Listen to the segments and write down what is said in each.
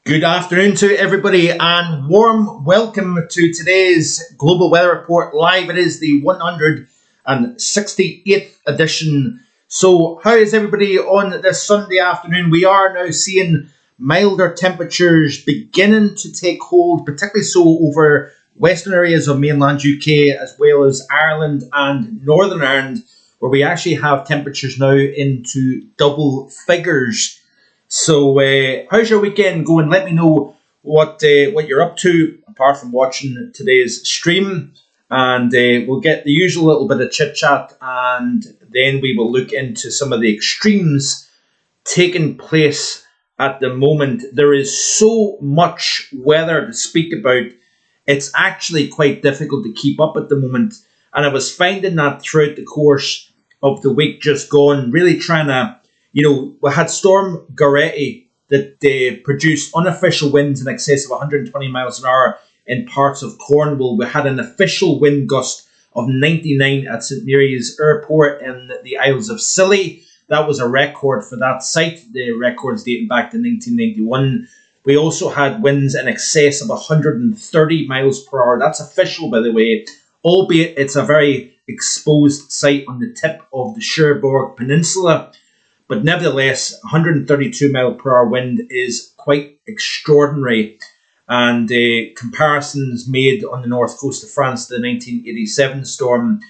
Good afternoon to everybody and warm welcome to today's Global Weather Report live. It is the 168th edition. So how is everybody on this Sunday afternoon? We are now seeing milder temperatures beginning to take hold, particularly so over western areas of mainland UK as well as Ireland and Northern Ireland, where we actually have temperatures now into double figures. So, how's your weekend going? Let me know what you're up to, apart from watching today's stream. And we'll get the usual little bit of chit-chat, and then we will look into some of the extremes taking place at the moment. There is so much weather to speak about. It's actually quite difficult to keep up at the moment. And I was finding that throughout the course of the week just gone, really trying to... we had Storm Goretti that produced unofficial winds in excess of 120 miles an hour in parts of Cornwall. We had an official wind gust of 99 at St Mary's Airport in the Isles of Scilly. That was a record for that site. The record's dating back to 1991. We also had winds in excess of 130 miles per hour. That's official, by the way, albeit it's a very exposed site on the tip of the Cherbourg Peninsula. But nevertheless, 132 mile per hour wind is quite extraordinary. And comparisons made on the north coast of France, the 1987 storm.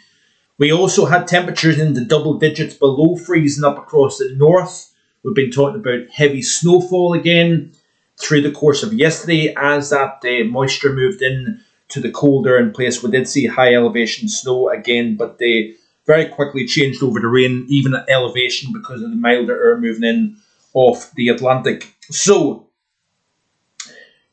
We also had temperatures in the double digits below freezing up across the north. We've been talking about heavy snowfall again through the course of yesterday as that moisture moved in to the colder in place. We did see high elevation snow again, but they very quickly changed over to rain, even at elevation, because of the milder air moving in off the Atlantic. So,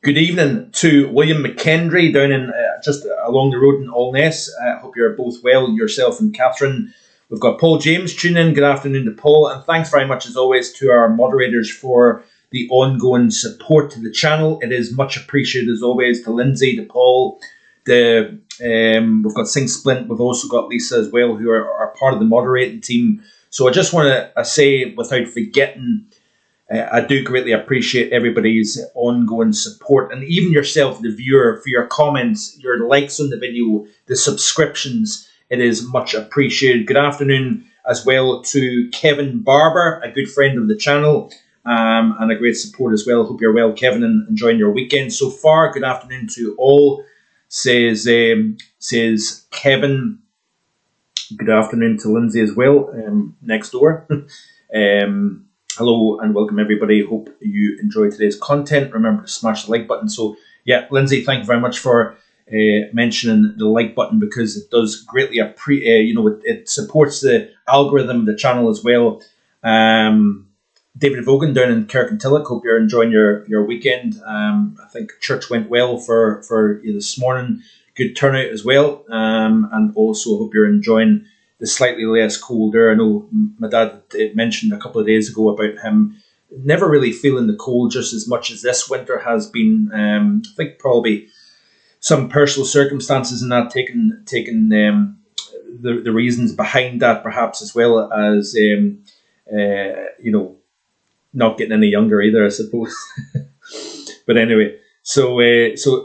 good evening to William McKendry down in just along the road in Allness. I hope you're both well, yourself and Catherine. We've got Paul James tuning in. Good afternoon to Paul. And thanks very much, as always, to our moderators for the ongoing support to the channel. It is much appreciated, as always, to Lindsay, to Paul, we've got Sing Splint, we've also got Lisa as well, who are part of the moderating team. So I just want to say, without forgetting, I do greatly appreciate everybody's ongoing support, and even yourself, the viewer, for your comments, your likes on the video, the subscriptions. It is much appreciated. Good afternoon as well to Kevin Barber, a good friend of the channel, and a great support as well. Hope you're well, Kevin, and enjoying your weekend so far. Good afternoon to all. Says Kevin. Good afternoon to Lindsay as well, next door. Hello and welcome everybody. Hope you enjoy today's content. Remember to smash the like button. So yeah, Lindsay, thank you very much for mentioning the like button, because it does greatly it supports the algorithm of the channel as well. David Vogan down in Kirkintilloch, hope you're enjoying your weekend. I think church went well for you this morning. Good turnout as well. And also hope you're enjoying the slightly less cold air. I know my dad mentioned a couple of days ago about him never really feeling the cold just as much as this winter has been. I think probably some personal circumstances in that taking the reasons behind that, perhaps, as well as not getting any younger either, I suppose. But anyway, so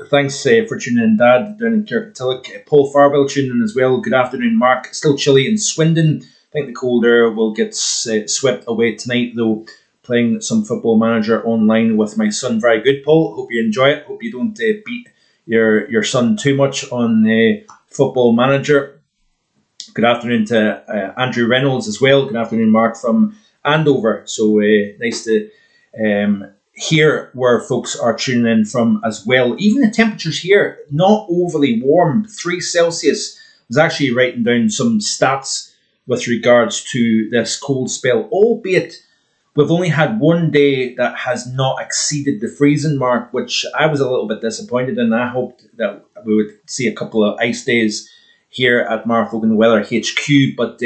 thanks for tuning in, Dad, down in Kirkintilloch. Paul Farwell tuning in as well. Good afternoon, Mark. Still chilly in Swindon. I think the cold air will get swept away tonight, though. Playing some Football Manager online with my son. Very good, Paul. Hope you enjoy it. Hope you don't beat your son too much on Football Manager. Good afternoon to Andrew Reynolds as well. Good afternoon, Mark, from Andover. So nice to hear where folks are tuning in from as well. Even the temperatures here, not overly warm, 3 Celsius. I was actually writing down some stats with regards to this cold spell, albeit we've only had one day that has not exceeded the freezing mark, which I was a little bit disappointed in. I hoped that we would see a couple of ice days here at Marfogan Weather HQ, but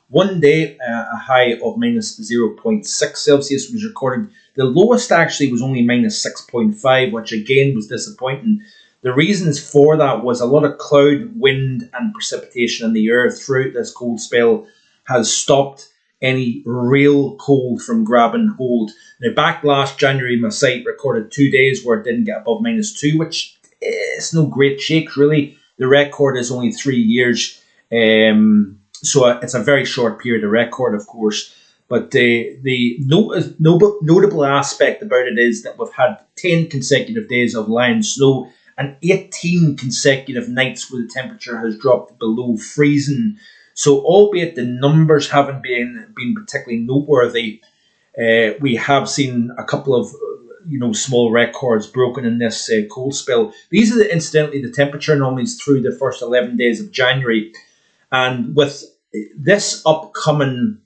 one day, a high of minus 0.6 Celsius was recorded. The lowest actually was only minus 6.5, which again was disappointing. The reasons for that was a lot of cloud, wind and precipitation in the air throughout this cold spell has stopped any real cold from grabbing hold. Now, back last January, my site recorded 2 days where it didn't get above -2, which is no great shake, really. The record is only 3 years, so it's a very short period of record, of course. But the notable aspect about it is that we've had 10 consecutive days of lying snow and 18 consecutive nights where the temperature has dropped below freezing. So, albeit the numbers haven't been particularly noteworthy, we have seen a couple of small records broken in this cold spell. These are incidentally the temperature anomalies through the first 11 days of January, and with this upcoming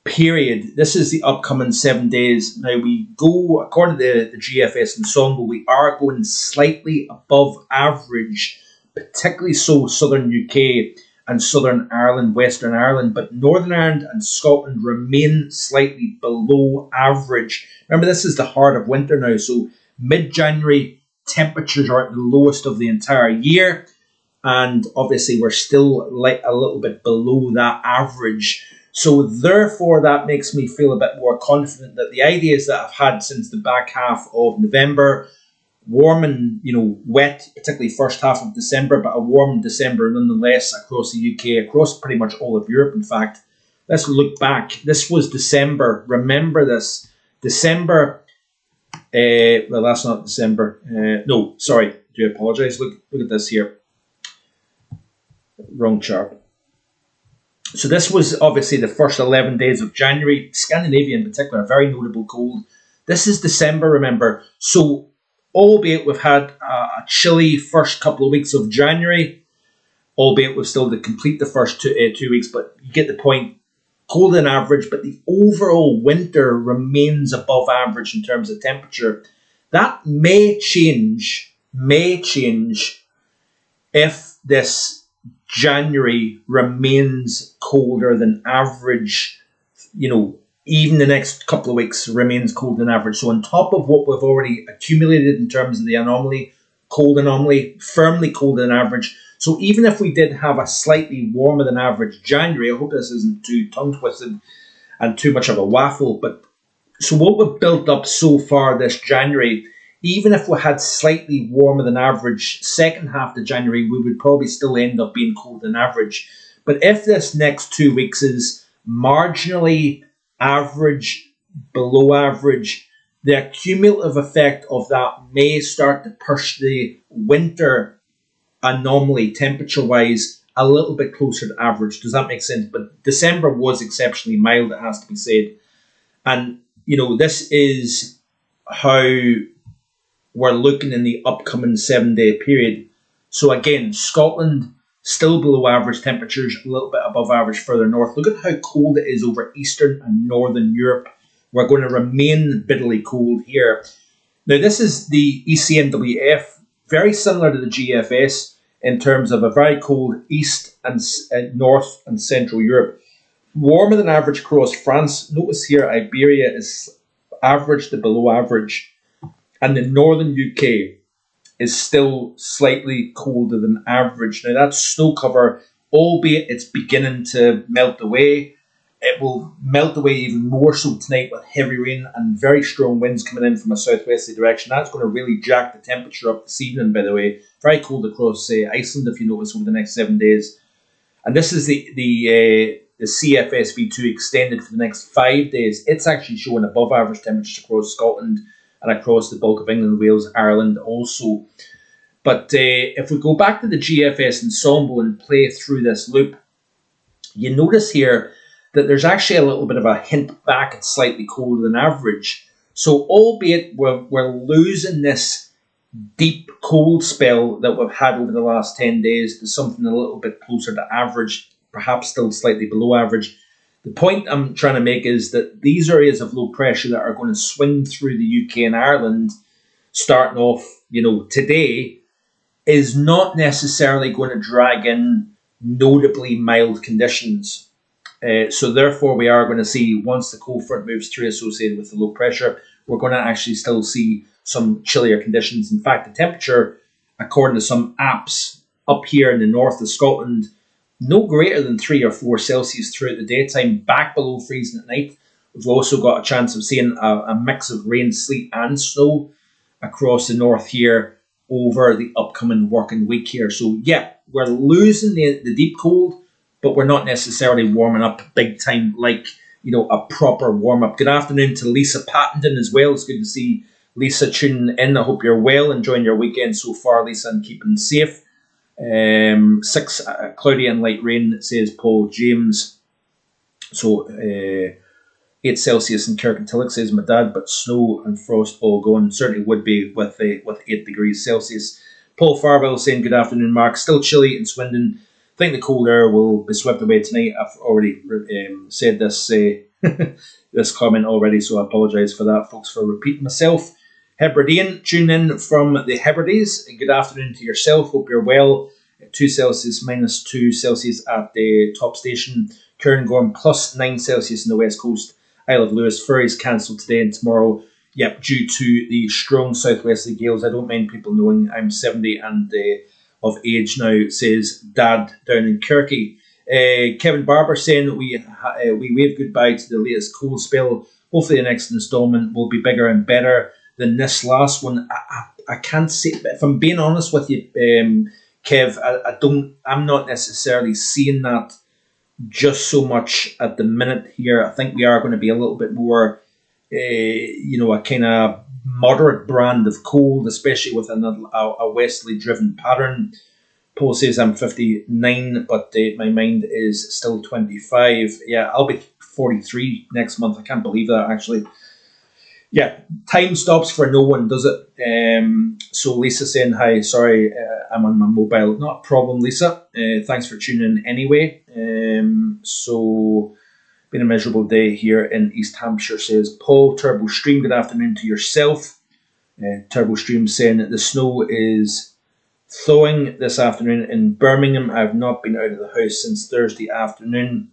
period, this is the upcoming 7 days. Now we go, according to the GFS Ensemble, we are going slightly above average, particularly so southern UK and southern Ireland, Western Ireland, but Northern Ireland and Scotland remain slightly below average. Remember, this is the heart of winter now, so mid-January temperatures are at the lowest of the entire year, and obviously we're still like a little bit below that average. So therefore, that makes me feel a bit more confident that the ideas that I've had since the back half of November, warm and wet, particularly first half of December, but a warm December nonetheless across the UK, across pretty much all of Europe, in fact. Let's look back. This was December. Remember this. December, well, that's not December. No, sorry, I do apologise. Look at this here. Wrong chart. So this was obviously the first 11 days of January. Scandinavia in particular, very notable cold. This is December, remember. So albeit we've had a chilly first couple of weeks of January, albeit we've still to complete the first 2 weeks, but you get the point. Cold than average, but the overall winter remains above average in terms of temperature. That may change if this January remains colder than average, even the next couple of weeks remains colder than average. So on top of what we've already accumulated in terms of the cold anomaly, firmly colder than average. So even if we did have a slightly warmer than average January, I hope this isn't too tongue-twisted and too much of a waffle, but so what we've built up so far this January, even if we had slightly warmer than average second half of January, we would probably still end up being colder than average. But if this next 2 weeks is marginally average, below average, the cumulative effect of that may start to push the winter anomaly temperature-wise a little bit closer to average. Does that make sense? But December was exceptionally mild, it has to be said. And, this is how we're looking in the upcoming 7-day period. So again, Scotland still below average temperatures, a little bit above average further north. Look at how cold it is over Eastern and Northern Europe. We're going to remain bitterly cold here. Now, this is the ECMWF, very similar to the GFS in terms of a very cold East and North and Central Europe. Warmer than average across France. Notice here Iberia is average to below average. And the northern UK is still slightly colder than average. Now, that's snow cover, albeit it's beginning to melt away. It will melt away even more so tonight with heavy rain and very strong winds coming in from a southwesterly direction. That's going to really jack the temperature up this evening, by the way. Very cold across Iceland, if you notice, over the next 7 days. And this is the CFSV2 extended for the next 5 days. It's actually showing above average temperatures across Scotland and across the bulk of England, Wales, Ireland also. But if we go back to the GFS Ensemble and play through this loop, you notice here that there's actually a little bit of a hint back at slightly colder than average. So albeit we're losing this deep cold spell that we've had over the last 10 days to something a little bit closer to average, perhaps still slightly below average. The point I'm trying to make is that these areas of low pressure that are going to swing through the UK and Ireland, starting off, today, is not necessarily going to drag in notably mild conditions. So therefore, we are going to see, once the cold front moves through associated with the low pressure, we're going to actually still see some chillier conditions. In fact, the temperature, according to some apps up here in the north of Scotland, no greater than 3 or 4 Celsius throughout the daytime, back below freezing at night. We've also got a chance of seeing a mix of rain, sleet, and snow across the north here over the upcoming working week here. So, yeah, we're losing the deep cold, but we're not necessarily warming up big time like, a proper warm up. Good afternoon to Lisa Pattenden as well. It's good to see Lisa tuning in. I hope you're well, enjoying your weekend so far, Lisa, and keeping safe. 6 cloudy and light rain, says Paul James. So 8 Celsius in Kirkintilloch, says my dad, but snow and frost all gone. Certainly would be with 8 degrees Celsius. Paul Farwell saying good afternoon, Mark. Still chilly in Swindon. I think the cold air will be swept away tonight. I've already said this this comment already, so I apologise for that, folks, for repeating myself. Hebridean, tune in from the Hebrides. Good afternoon to yourself. Hope you're well. 2 Celsius, minus 2 Celsius at the top station. Cairngorm, plus 9 Celsius in the west coast. Isle of Lewis, ferries cancelled today and tomorrow. Yep, due to the strong southwesterly gales. I don't mind people knowing I'm 70 and of age now, says Dad down in Kirky. Kevin Barber saying we wave goodbye to the latest cold spell. Hopefully the next instalment will be bigger and better than this last one. I can't say, if I'm being honest with you, Kev, I'm not necessarily seeing that just so much at the minute here. I think we are going to be a little bit more, a kind of moderate brand of cold, especially with a westerly driven pattern. Paul says I'm 59, but my mind is still 25. Yeah, I'll be 43 next month. I can't believe that, actually. Yeah, time stops for no one, does it? So Lisa saying hi. Sorry, I'm on my mobile. Not a problem, Lisa. Thanks for tuning in anyway. So, been a miserable day here in East Hampshire, says Paul. Turbo Stream, good afternoon to yourself. Turbo Stream saying that the snow is thawing this afternoon in Birmingham. I've not been out of the house since Thursday afternoon.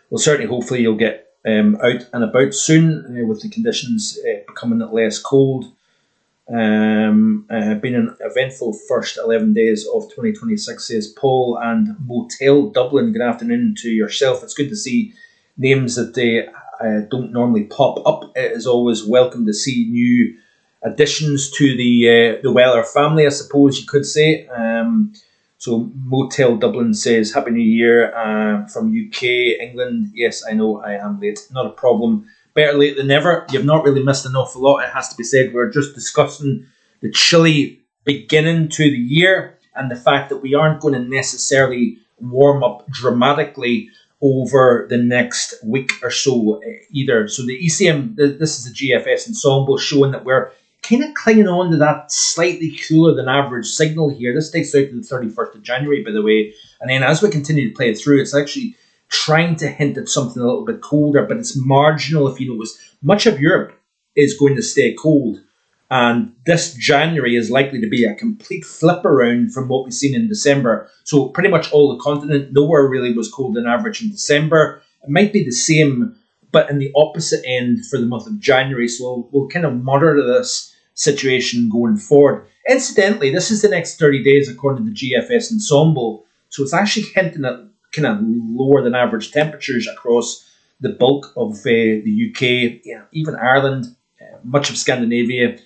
Well, certainly, hopefully, you'll get out and about soon with the conditions becoming less cold. Been an eventful first 11 days of 2026, says Paul. And Motel Dublin, good afternoon to yourself. It's good to see names that they don't normally pop up. It is always welcome to see new additions to the Weller family, I suppose you could say. So Motel Dublin says, Happy New Year from UK, England. Yes, I know I am late. Not a problem. Better late than never. You've not really missed an awful lot, it has to be said. We're just discussing the chilly beginning to the year and the fact that we aren't going to necessarily warm up dramatically over the next week or so either. So the ECM, this is the GFS ensemble, showing that we're kind of clinging on to that slightly cooler than average signal here. This takes out to the 31st of January, by the way. And then as we continue to play it through, it's actually trying to hint at something a little bit colder, but it's marginal if you notice. Much of Europe is going to stay cold. And this January is likely to be a complete flip around from what we've seen in December. So pretty much all the continent, nowhere really was colder than average in December. It might be the same, but in the opposite end for the month of January. So we'll kind of monitor this situation going forward. Incidentally, this is the next 30 days according to the GFS ensemble. So it's actually hinting at kind of lower than average temperatures across the bulk of the UK, even Ireland, much of Scandinavia,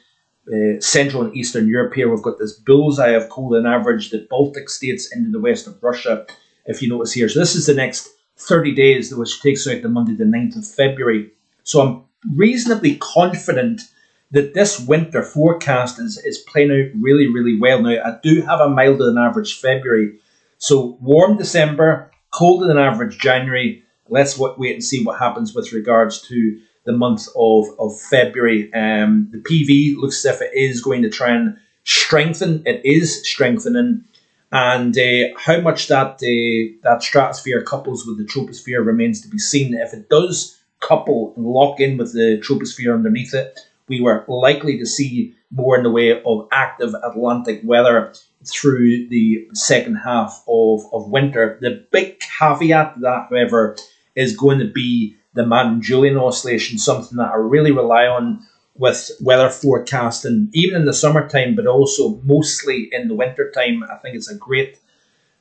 Central and Eastern Europe here. We've got this bullseye of colder than average, the Baltic states into the west of Russia, if you notice here. So this is the next 30 days, which takes out the Monday the 9th of February. So I'm reasonably confident that this winter forecast is playing out really, really well. Now, I do have a milder than average February. So warm December, colder than average January. Let's wait and see what happens with regards to the month of February. The PV looks as if it is going to try and strengthen. It is strengthening. And how much that stratosphere couples with the troposphere remains to be seen. If it does couple and lock in with the troposphere underneath it, we were likely to see more in the way of active Atlantic weather through the second half of winter. The big caveat to that, however, is going to be the Madden-Julian oscillation, something that I really rely on with weather forecasting, even in the summertime, but also mostly in the wintertime. I think it's a great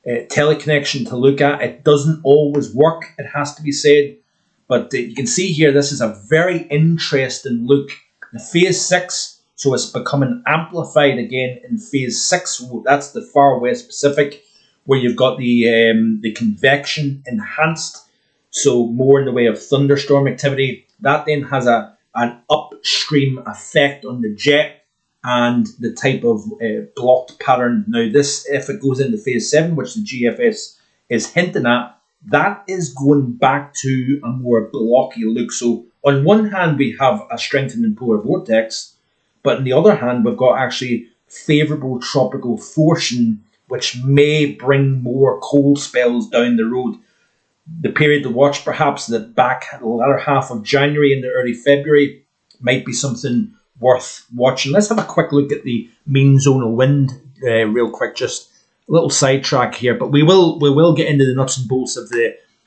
teleconnection to look at. It doesn't always work, it has to be said. But you can see here, this is a very interesting look. The phase 6, so it's becoming amplified again in phase 6. That's the far west Pacific, where you've got the convection enhanced, so more in the way of thunderstorm activity. That then has an upstream effect on the jet and the type of blocked pattern. Now this, if it goes into phase 7, which the GFS is hinting at, that is going back to a more blocky look. So on one hand, we have a strengthening polar vortex, but on the other hand, we've got actually favourable tropical forcing, which may bring more cold spells down the road. The period to watch, perhaps, that back at the latter half of January into early February might be something worth watching. Let's have a quick look at the mean zonal wind real quick. Just a little sidetrack here, but we will get into the nuts and bolts of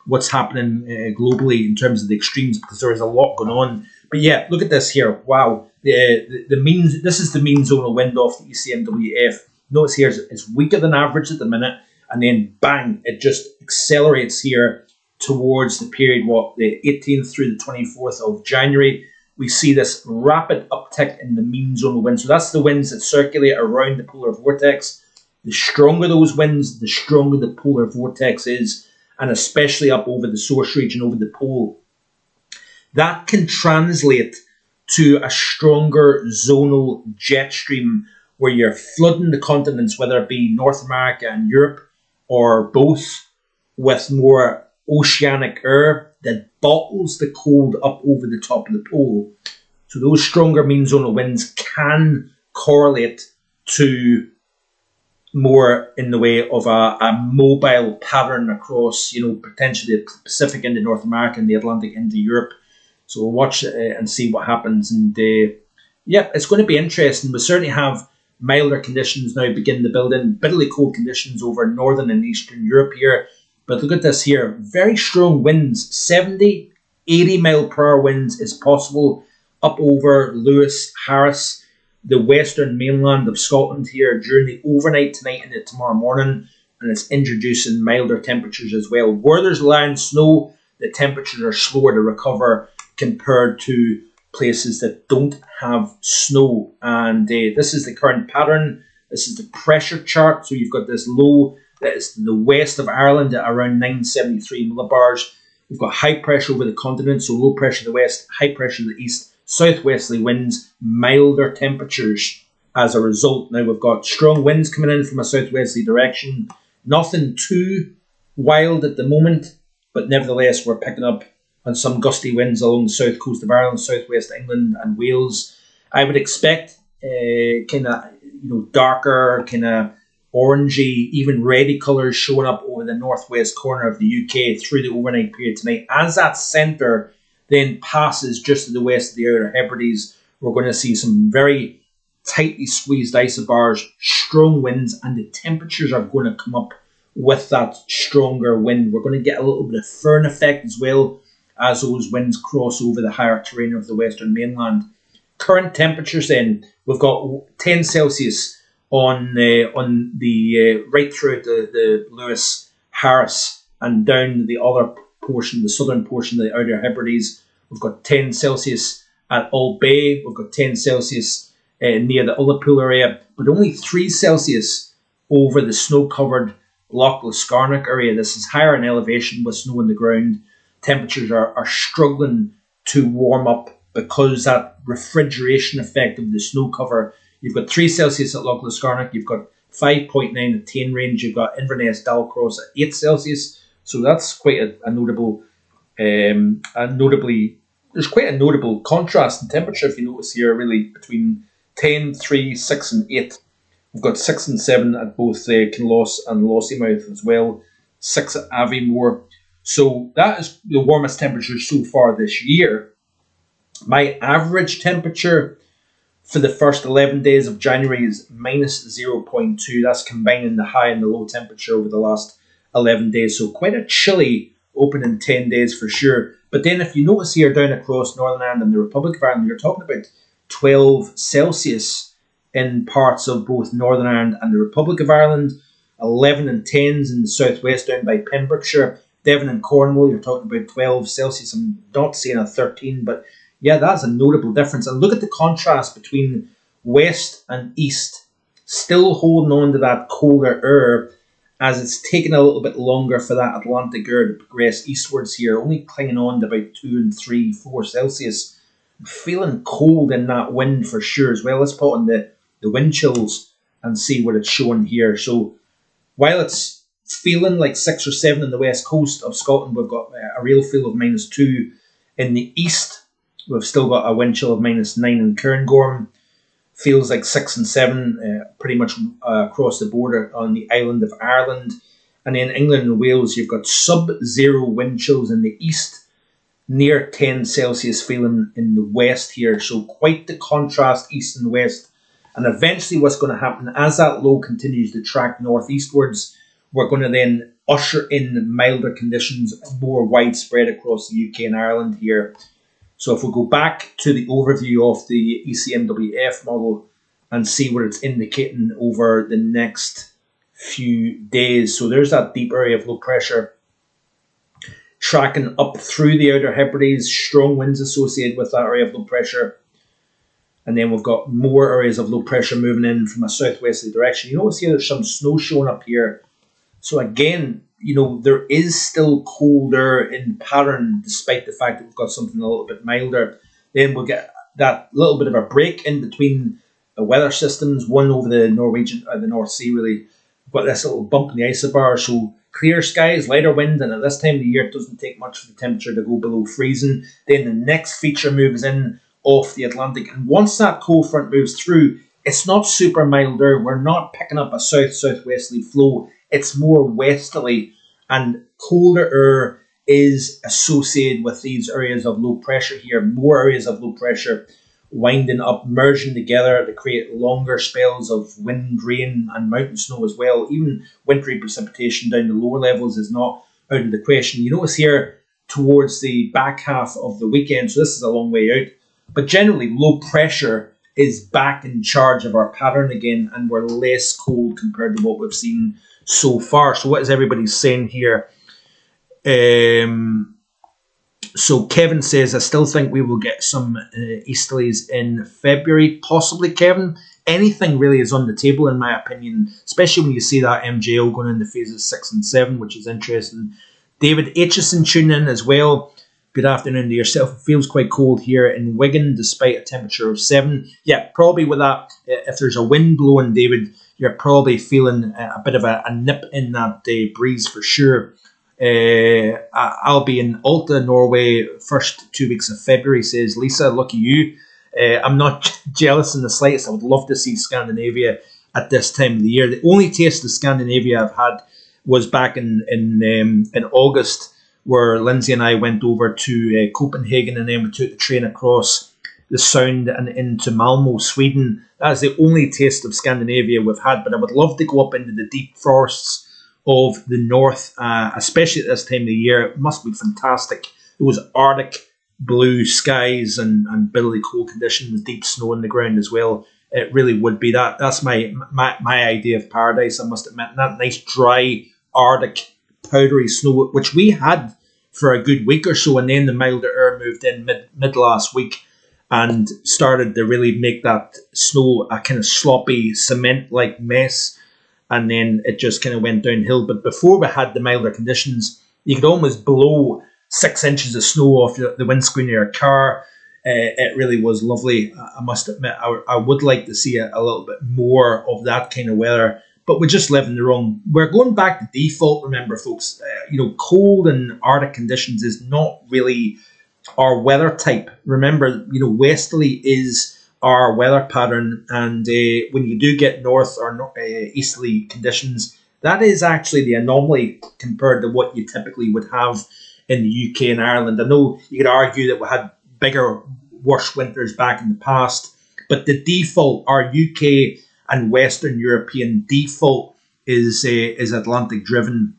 what's happening globally in terms of the extremes, because there is a lot going on. But yeah, look at this here. Wow, this is the mean zonal wind off the ECMWF. Notice here it's weaker than average at the minute, and then bang, it just accelerates here towards the period, the 18th through the 24th of January. We see this rapid uptick in the mean zonal wind. So that's the winds that circulate around the polar vortex. The stronger those winds, the stronger the polar vortex is, and especially up over the source region, over the pole. That can translate to a stronger zonal jet stream where you're flooding the continents, whether it be North America and Europe or both, with more oceanic air that bottles the cold up over the top of the pole. So those stronger mean zonal winds can correlate to more in the way of a mobile pattern across, potentially the Pacific into North America and the Atlantic into Europe. So we'll watch and see what happens. And yeah, it's going to be interesting. We certainly have milder conditions now beginning to build in. Bitterly cold conditions over northern and eastern Europe here. But look at this here. Very strong winds. 70, 80 mile per hour winds is possible up over Lewis, Harris, the western mainland of Scotland here during the overnight tonight and tomorrow morning. And it's introducing milder temperatures as well. Where there's land snow, the temperatures are slower to recover compared to places that don't have snow. And this is the current pattern. This is the pressure chart. So you've got this low that is to the west of Ireland at around 973 millibars. We've got high pressure over the continent, so low pressure to the west, high pressure to the east, southwesterly winds, milder temperatures as a result. Now we've got strong winds coming in from a southwesterly direction. Nothing too wild at the moment, but nevertheless we're picking up on some gusty winds along the south coast of Ireland, southwest England and Wales. I would expect kind of darker, kind of orangey, even reddy colours showing up over the northwest corner of the UK through the overnight period tonight. As that centre then passes just to the west of the Outer Hebrides, we're going to see some very tightly squeezed isobars, strong winds, and the temperatures are going to come up with that stronger wind. We're going to get a little bit of firn effect as well as those winds cross over the higher terrain of the western mainland. Current temperatures then, we've got 10 Celsius on the right throughout the Lewis, Harris, and down the other portion, the southern portion of the Outer Hebrides. We've got 10 Celsius at Hull Bay. We've got 10 Celsius near the Ullapool area, but only 3 Celsius over the snow-covered Loch Liscarnock area. This is higher in elevation with snow on the ground. Temperatures are struggling to warm up because that refrigeration effect of the snow cover. You've got 3 Celsius at Loch Liscarnock. You've got 5.9 at Tain Range. You've got Inverness, Dalcross at 8 Celsius. So that's quite a notable, there's quite a notable contrast in temperature, if you notice here, really, between 10, 3, 6 and 8. We've got 6 and 7 at both Kinloss and Lossiemouth as well. 6 at Aviemore. So that is the warmest temperature so far this year. My average temperature for the first 11 days of January is minus 0.2. That's combining the high and the low temperature over the last 11 days. So quite a chilly opening 10 days for sure. But then if you notice here down across Northern Ireland and the Republic of Ireland, you're talking about 12 Celsius in parts of both Northern Ireland and the Republic of Ireland. 11 and 10s in the southwest down by Pembrokeshire. Devon and Cornwall, you're talking about 12 Celsius. I'm not seeing a 13, but yeah, that's a notable difference. And look at the contrast between west and east, still holding on to that colder air as it's taken a little bit longer for that Atlantic air to progress eastwards here, only clinging on to about 2 and 3, 4 Celsius. I'm feeling cold in that wind for sure as well. Let's put on the wind chills and see what it's showing here. So while it's feeling like 6 or 7 on the west coast of Scotland, we've got a real feel of -2 in the east. We've still got a wind chill of -9 in Cairngorm. Feels like 6 and 7 pretty much across the border on the island of Ireland. And in England and Wales, you've got sub-zero wind chills in the east, near 10 Celsius feeling in the west here. So quite the contrast east and west. And eventually what's going to happen, as that low continues to track northeastwards, we're going to then usher in milder conditions more widespread across the UK and Ireland here. So if we go back to the overview of the ECMWF model and see what it's indicating over the next few days. So there's that deep area of low pressure tracking up through the Outer Hebrides, strong winds associated with that area of low pressure. And then we've got more areas of low pressure moving in from a southwesterly direction. You notice here there's some snow showing up here. So again, you know, there is still colder in pattern despite the fact that we've got something a little bit milder. Then we'll get that little bit of a break in between the weather systems, one over the the North Sea really. We've got this little bump in the isobar, so clear skies, lighter wind, and at this time of the year it doesn't take much for the temperature to go below freezing. Then the next feature moves in off the Atlantic, and once that cold front moves through, it's not super milder. We're not picking up a south-southwesterly flow. It's more westerly, and colder air is associated with these areas of low pressure here. More areas of low pressure winding up, merging together to create longer spells of wind, rain, and mountain snow as well. Even wintry precipitation down the lower levels is not out of the question. You notice here towards the back half of the weekend, so this is a long way out, but generally low pressure is back in charge of our pattern again, and we're less cold compared to what we've seen so far. So what is everybody saying here? So Kevin says, I still think we will get some easterlies in February. Possibly, Kevin. Anything really is on the table, in my opinion, especially when you see that MJO going into phases 6 and 7, which is interesting. David Aitchison tuning in as well. Good afternoon to yourself. It feels quite cold here in Wigan, despite a temperature of 7. Yeah, probably with that, if there's a wind blowing, David, you're probably feeling a bit of a nip in that breeze for sure. I'll be in Alta, Norway, first 2 weeks of February, says Lisa. Lucky you. I'm not jealous in the slightest. I would love to see Scandinavia at this time of the year. The only taste of Scandinavia I've had was back in August, where Lindsay and I went over to Copenhagen, and then we took the train across the Sound and into Malmo, Sweden. That's the only taste of Scandinavia we've had, but I would love to go up into the deep forests of the north, especially at this time of the year. It must be fantastic. Those Arctic blue skies and bitterly cold conditions, deep snow on the ground as well. It really would be that. That's my idea of paradise, I must admit. And that nice dry Arctic powdery snow, which we had for a good week or so, and then the milder air moved in mid last week and started to really make that snow a kind of sloppy cement-like mess, and then it just kind of went downhill. But before we had the milder conditions, you could almost blow 6 inches of snow off the windscreen of your car. It really was lovely. I must admit, I would like to see a little bit more of that kind of weather, but we just live in the wrong. We're going back to default, remember, folks. Cold and Arctic conditions is not really our weather type. Remember, westerly is our weather pattern, and when you do get north or easterly conditions, that is actually the anomaly compared to what you typically would have in the UK and Ireland. I know you could argue that we had bigger, worse winters back in the past, but the default, our UK and Western European default, is Atlantic driven,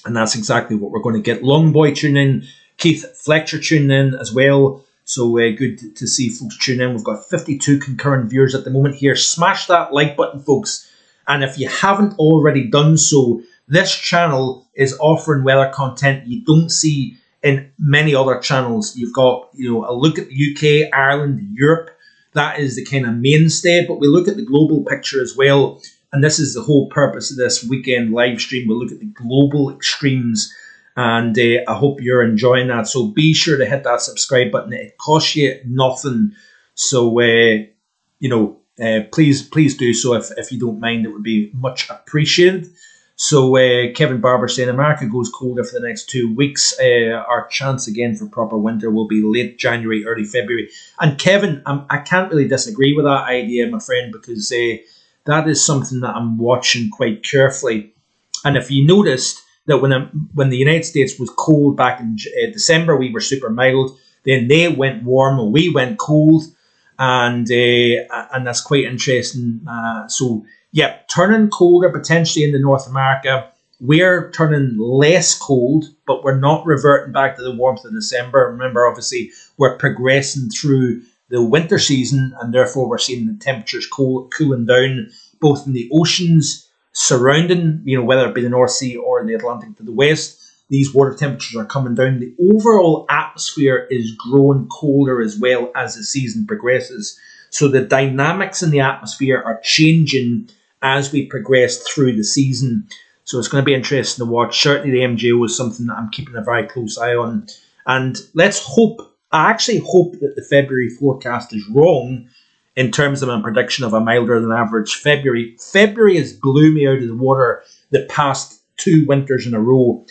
and that's exactly what we're going to get. Longboy tuning in, Keith Fletcher tuning in as well. So good to see folks tune in. We've got 52 concurrent viewers at the moment here. Smash that like button, folks, And if you haven't already done so, this channel is offering weather content you don't see in many other channels. You've got, a look at the UK, Ireland, Europe. That is the kind of mainstay, but we look at the global picture as well. And this is the whole purpose of this weekend live stream. We'll look at the global extremes, and I hope you're enjoying that. So be sure to hit that subscribe button. It costs you nothing. So, please do so if you don't mind. It would be much appreciated. So Kevin Barber saying America goes colder for the next 2 weeks. Our chance again for proper winter will be late January, early February. And Kevin, I can't really disagree with that idea, my friend, because that is something that I'm watching quite carefully. And if you noticed that when the United States was cold back in December, we were super mild. Then they went warm and we went cold, and that's quite interesting. Turning colder potentially into North America. We're turning less cold, but we're not reverting back to the warmth of December. Remember, obviously, we're progressing through the winter season, and therefore we're seeing the temperatures cooling down, both in the oceans surrounding, whether it be the North Sea or the Atlantic to the west. These water temperatures are coming down. The overall atmosphere is growing colder as well as the season progresses. So the dynamics in the atmosphere are changing as we progress through the season. So it's going to be interesting to watch. Certainly the MJO is something that I'm keeping a very close eye on. And let's hope, I actually hope that the February forecast is wrong in terms of my prediction of a milder than average February. February has blew me out of the water the past 2 winters in a row.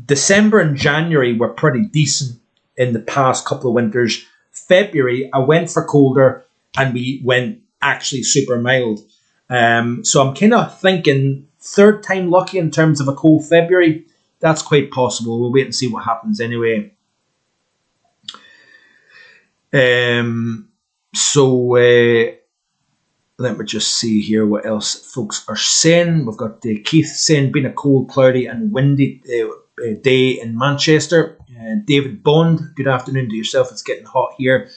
December and January were pretty decent in the past couple of winters. February, I went for colder and we went actually super mild. So I'm kind of thinking third time lucky in terms of a cold February. That's quite possible. We'll wait and see what happens anyway. Let me just see here what else folks are saying. We've got Keith saying, been a cold, cloudy and windy day in Manchester. David Bond, good afternoon to yourself. It's getting hot here.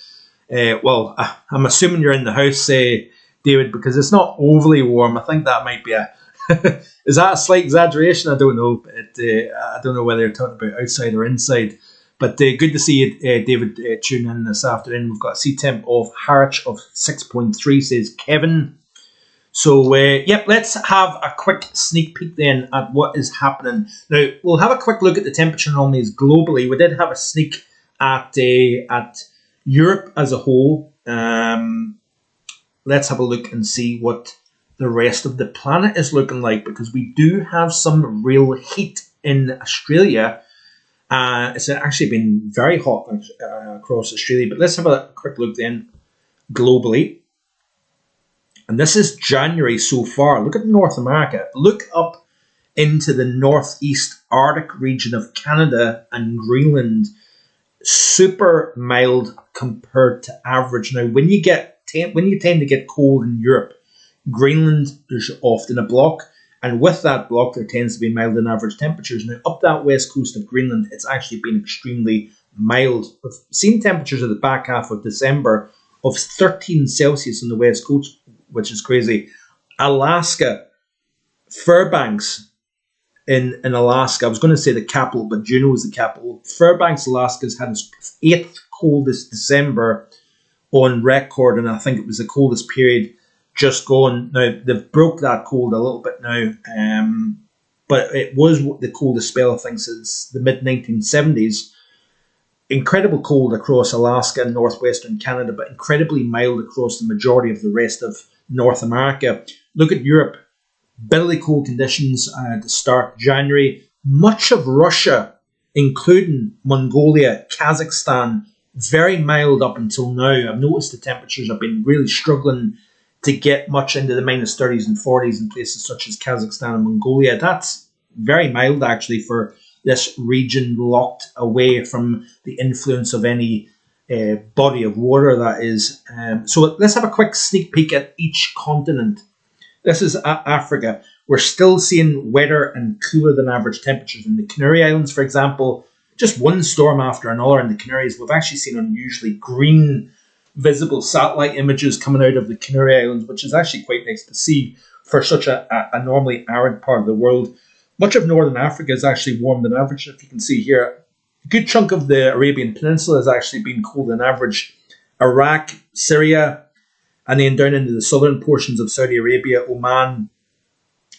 I'm assuming you're in the house, David, because it's not overly warm. I think that might be is that a slight exaggeration? I don't know. I don't know whether you're talking about outside or inside. But good to see you, David, tuning in this afternoon. We've got a sea temp of Harwich of 6.3, says Kevin. So, let's have a quick sneak peek then at what is happening. Now, we'll have a quick look at the temperature anomalies globally. We did have a sneak at Europe as a whole. Let's have a look and see what the rest of the planet is looking like, because we do have some real heat in Australia. It's actually been very hot across Australia, but let's have a quick look then globally. And this is January so far. Look at North America. Look up into the northeast Arctic region of Canada and Greenland. Super mild compared to average. Now, when you tend to get cold in Europe, Greenland, there's often a block. And with that block, there tends to be mild than average temperatures. Now, up that west coast of Greenland, it's actually been extremely mild. We've seen temperatures at the back half of December of 13 Celsius on the west coast, which is crazy. Alaska, Fairbanks in Alaska. I was going to say the capital, but Juneau is the capital. Fairbanks, Alaska has had its 8th coldest December on record, and I think it was the coldest period just gone. Now, they've broke that cold a little bit now, but it was the coldest spell, I think, since the mid-1970s. Incredible cold across Alaska and northwestern Canada, but incredibly mild across the majority of the rest of North America. Look at Europe. Bitterly cold conditions to start January. Much of Russia, including Mongolia, Kazakhstan, very mild up until now. I've noticed the temperatures have been really struggling to get much into the minus 30s and 40s in places such as Kazakhstan and Mongolia. That's very mild, actually, for this region locked away from the influence of any body of water, that is. So let's have a quick sneak peek at each continent. This is Africa. We're still seeing wetter and cooler than average temperatures in the Canary Islands, for example. Just one storm after another in the Canaries. We've actually seen unusually green visible satellite images coming out of the Canary Islands, which is actually quite nice to see. for such a normally arid part of the world. Much of northern Africa is actually warmer than average. If you can see here, a good chunk of the Arabian Peninsula has actually been colder than average. Iraq, Syria, and then down into the southern portions of Saudi Arabia, Oman,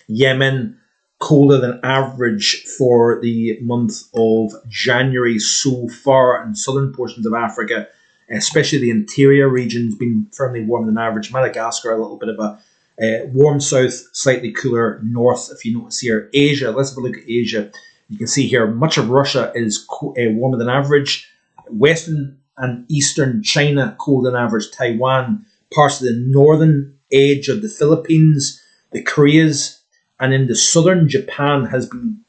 Yemen, colder than average for the month of January so far. In southern portions of Africa, especially the interior regions, been firmly warmer than average. Madagascar, a little bit of a warm south, slightly cooler north, if you notice here. Asia, let's have a look at Asia. You can see here, much of Russia is warmer than average. Western and eastern China, colder than average. Taiwan, parts of the northern edge of the Philippines, the Koreas, and in the southern Japan has been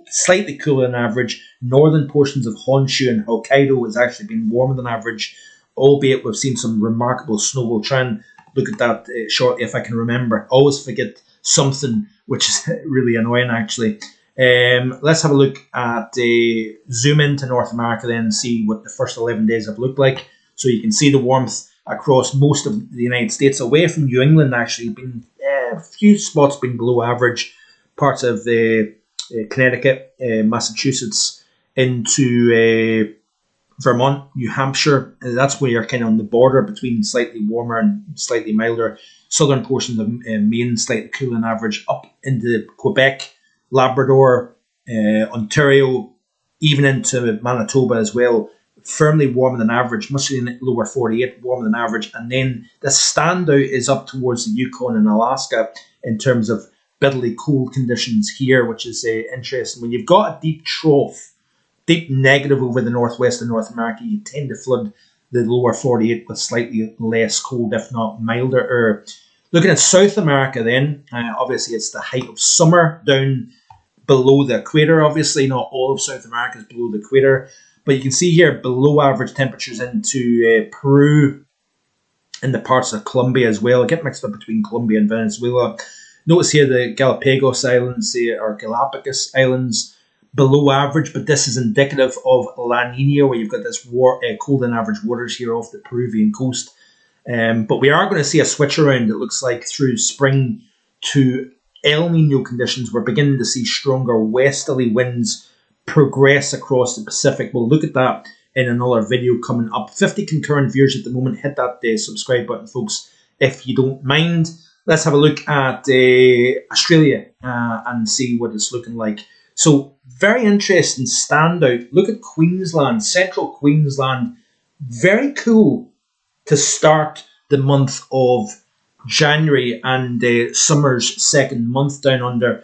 slightly cooler than average. Northern portions of Honshu and Hokkaido has actually been warmer than average, albeit we've seen some remarkable snow. We'll try and look at that shortly if I can remember. Always forget something, which is really annoying actually. Let's have a look at zoom into North America then and see what the first 11 days have looked like. So you can see the warmth across most of the United States. Away from New England, actually, been a few spots been below average. Parts of Connecticut, Massachusetts, into Vermont, New Hampshire. That's where you're kind of on the border between slightly warmer and slightly milder. Southern portions of Maine, slightly cooler than average. Up into Quebec, Labrador, Ontario, even into Manitoba as well. Firmly warmer than average, much in the lower 48, warmer than average. And then the standout is up towards the Yukon and Alaska in terms of bitterly cold conditions here, which is interesting. When you've got a deep trough, deep negative over the northwest of North America, you tend to flood the lower 48 with slightly less cold, if not milder air. Looking at South America then, obviously it's the height of summer down below the equator. Obviously not all of South America is below the equator, but you can see here below average temperatures into Peru and the parts of Colombia as well. I get mixed up between Colombia and Venezuela. Notice here the Galapagos Islands, or Galapagos Islands, below average, but this is indicative of La Nina, where you've got this cold than average waters here off the Peruvian coast. But we are going to see a switch around, it looks like, through spring to El Nino conditions. We're beginning to see stronger westerly winds progress across the Pacific. We'll look at that in another video coming up. 50 concurrent viewers at the moment. Hit that subscribe button, folks, if you don't mind. Let's have a look at Australia and see what it's looking like. So, very interesting standout. Look at Queensland, central Queensland. Very cool to start the month of January and summer's second month down under.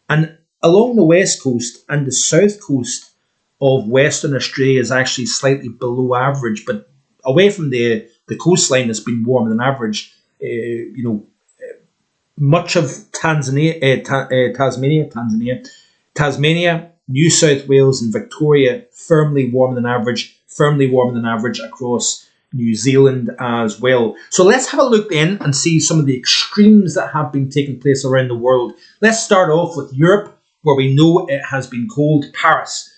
And along the west coast and the south coast of Western Australia is actually slightly below average, but away from the coastline, it's been warmer than average. Much of Tasmania, New South Wales and Victoria, firmly warmer than average across New Zealand as well. So let's have a look then and see some of the extremes that have been taking place around the world. Let's start off with Europe, where we know it has been cold. Paris,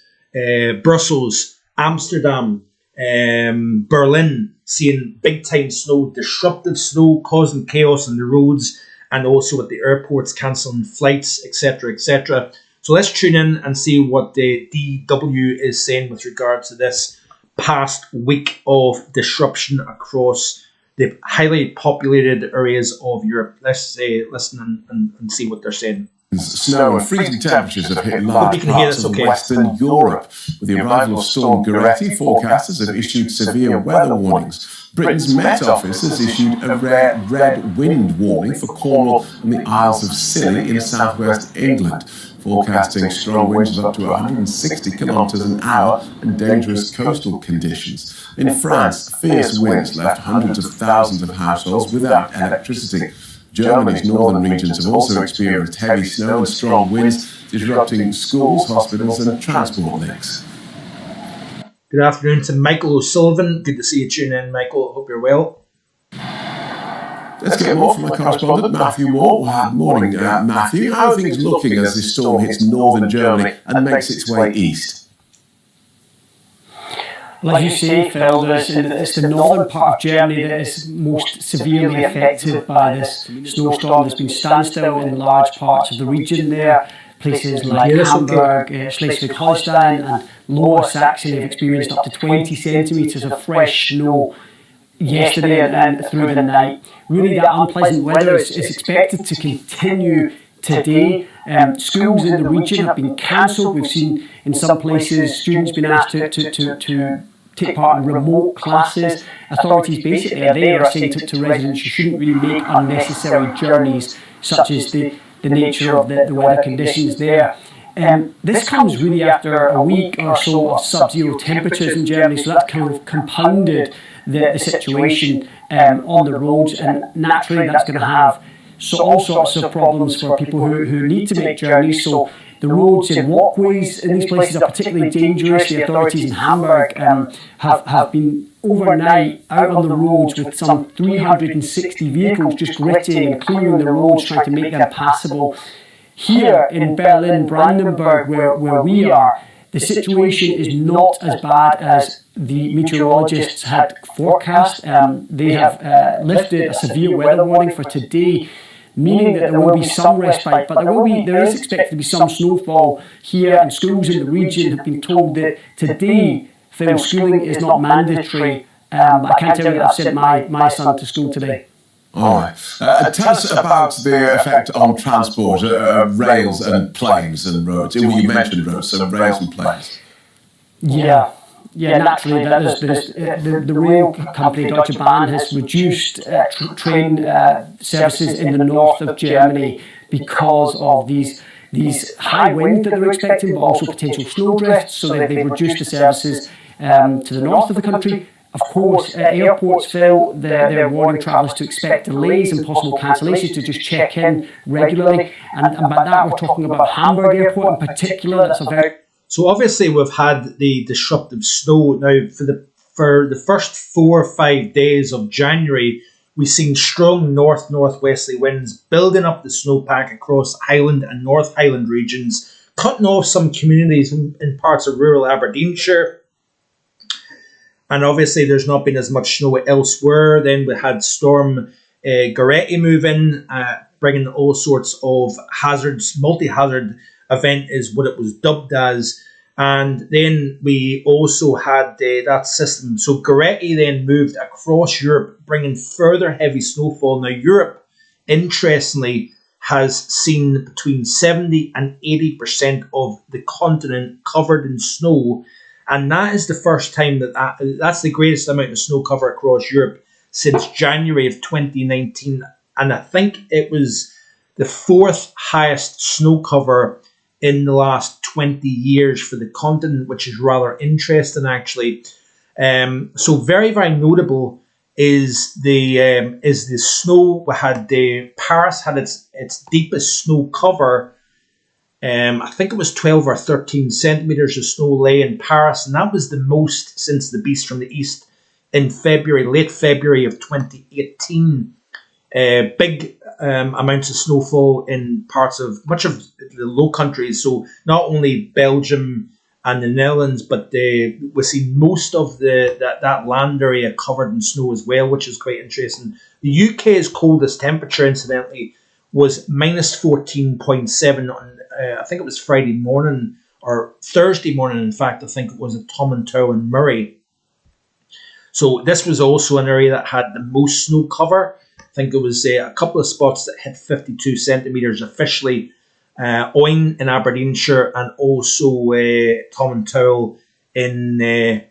Brussels, Amsterdam, Berlin, seeing big time snow, disruptive snow, causing chaos on the roads, and also at the airports, cancelling flights, etc., etc. So let's tune in and see what the DW is saying with regards to this past week of disruption across the highly populated areas of Europe. Let's listen and see what they're saying. Snow and freezing temperatures have hit large parts of Western Europe. With the arrival of Storm Goretti, forecasters have issued severe weather warnings. Britain's Met Office has issued a rare red wind warning for Cornwall and the Isles of Scilly in southwest England, forecasting strong winds of up to 160 kilometres an hour and dangerous coastal conditions. In France, fierce winds left hundreds of thousands of households without electricity. Germany's northern regions have also experienced heavy snow and strong winds, disrupting schools, hospitals and transport links. Good afternoon to Michael O'Sullivan. Good to see you tune in, Michael. Hope you're well. Let's get more from my correspondent, Matthew Moore. Morning, Matthew. How are things looking as this storm hits northern Germany and makes its way east? Like you say, Phil, it's the northern part of Germany that is most severely affected by this snowstorm. There's been standstill in large parts of the region there. Places like Hamburg, Schleswig-Holstein and Lower Saxony have experienced up to 20 centimetres of fresh snow yesterday and through the night. Really, that unpleasant weather is expected to continue today. Schools in the region have been cancelled. We've seen in some places students been asked to take part in remote classes. Authorities basically are there saying to residents you shouldn't really make unnecessary journeys, such as the nature of the weather conditions there. This comes really after a week or so of sub-zero temperatures in Germany, so that's kind of compounded the situation on the roads, and naturally that's going to have all sorts of problems for people who need to make journeys. So the roads and walkways in these places are particularly dangerous. The authorities in Hamburg have been overnight out on the roads with some 360 vehicles just gritting and clearing the roads, trying to make them passable. Here in Berlin, Brandenburg, where we are, the situation is not as bad as the meteorologists had forecast. They have lifted a severe weather warning for today, meaning that there will be some respite, but there is expected to be some snowfall here, and schools in the region have been told that today, Phil, schooling is not mandatory. I can't tell you that I've sent my son to school today. All right. Tell us about the effect on transport, rails and planes and roads. You mentioned roads, so rails and planes. Yeah, naturally, the rail company Deutsche Bahn has reduced train services in the north of Germany because of these high winds that they're expecting, but also potential snowdrifts. So they've reduced the services to the north of the country. Of course, airports, Phil, they're warning travellers to expect delays and possible cancellations, to just check in regularly. And by that, we're talking about Hamburg Airport in particular. So obviously we've had the disruptive snow. Now for the first 4 or 5 days of January, we've seen strong northwesterly winds building up the snowpack across Highland and North Highland regions, cutting off some communities in parts of rural Aberdeenshire. And obviously there's not been as much snow elsewhere. Then we had Storm Goretti move in, bringing all sorts of hazards. Multi-hazard event is what it was dubbed as. And then we also had that system. So Goretti then moved across Europe, bringing further heavy snowfall. Now Europe, interestingly, has seen between 70 and 80% of the continent covered in snow. And that is the first time that's the greatest amount of snow cover across Europe since January of 2019. And I think it was the 4th highest snow cover in the last 20 years for the continent, which is rather interesting, actually. So very, very notable is the snow. We had Paris had its deepest snow cover. I think it was 12 or 13 centimetres of snow lay in Paris, and that was the most since the Beast from the East in late February of 2018. Big amounts of snowfall in much of the Low Countries, so not only Belgium and the Netherlands, but we see most of that land area covered in snow as well, which is quite interesting. The UK's coldest temperature, incidentally, was minus 14.7 on I think it was Friday morning or Thursday morning. In fact, I think it was at Tom and Tow in Murray. So this was also an area that had the most snow cover. I think it was a couple of spots that hit 52 centimetres officially. Oyne in Aberdeenshire and also Tom and Tow in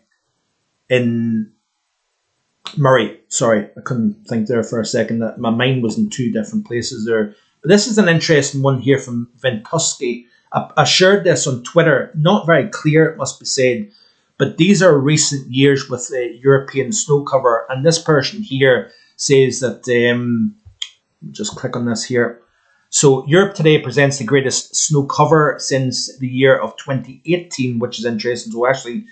Murray. Sorry, I couldn't think there for a second. That my mind was in 2 different places there. But this is an interesting one here from Ventusky. I shared this on Twitter. Not very clear, it must be said. But these are recent years with European snow cover. And this person here says that, just click on this here. So Europe today presents the greatest snow cover since the year of 2018, which is interesting. So actually,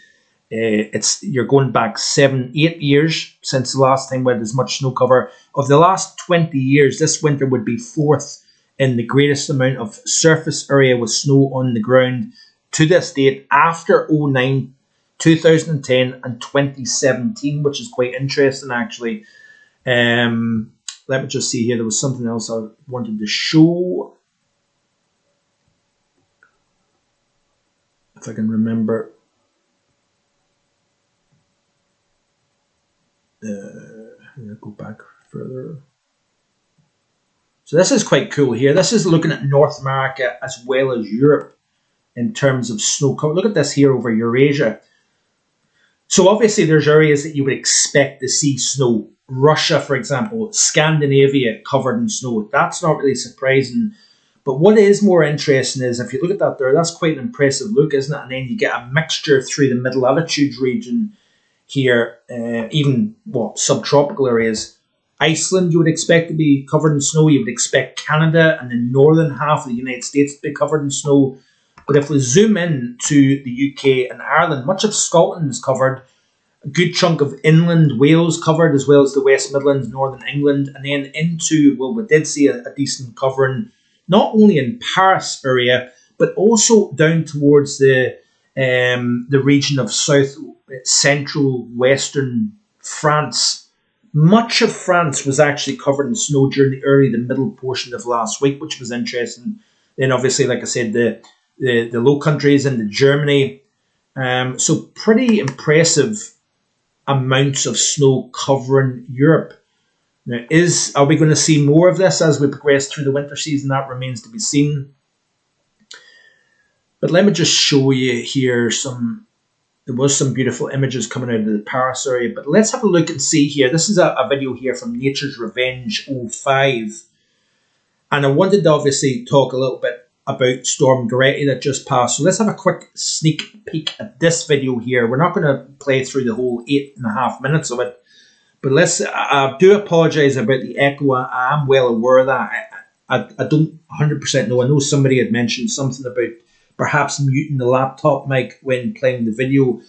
you're going back 7-8 years since the last time we had as much snow cover. Of the last 20 years, this winter would be 4th in the greatest amount of surface area with snow on the ground to this date after 2009, 2010 and 2017, which is quite interesting actually. Let me just see here. There was something else I wanted to show. If I can remember. Go back further. So this is quite cool here. This is looking at North America as well as Europe in terms of snow cover. Look at this here over Eurasia. So obviously there's areas that you would expect to see snow. Russia, for example, Scandinavia covered in snow. That's not really surprising. But what is more interesting is if you look at that there, that's quite an impressive look, isn't it? And then you get a mixture through the middle altitude region here, even subtropical areas. Iceland you would expect to be covered in snow. You would expect Canada and the northern half of the United States to be covered in snow. But if we zoom in to the UK and Ireland, much of Scotland is covered. A good chunk of inland Wales covered, as well as the West Midlands, Northern England, and then into, well, we did see a decent covering, not only in Paris area, but also down towards the region of south central western France. Much of France was actually covered in snow during the middle portion of last week, which was interesting. Then obviously, like I said, the Low Countries and Germany. So pretty impressive amounts of snow covering Europe. Now, are we going to see more of this as we progress through the winter season? That remains to be seen. But let me just show you here there was some beautiful images coming out of the Paris area. But let's have a look and see here. This is a video here from Nature's Revenge 05. And I wanted to obviously talk a little bit about Storm Goretti that just passed. So let's have a quick sneak peek at this video here. We're not going to play through the whole 8.5 minutes of it. But I do apologise about the echo. I am well aware of that. I don't 100% know. I know somebody had mentioned something about perhaps muting the laptop mic when playing the video.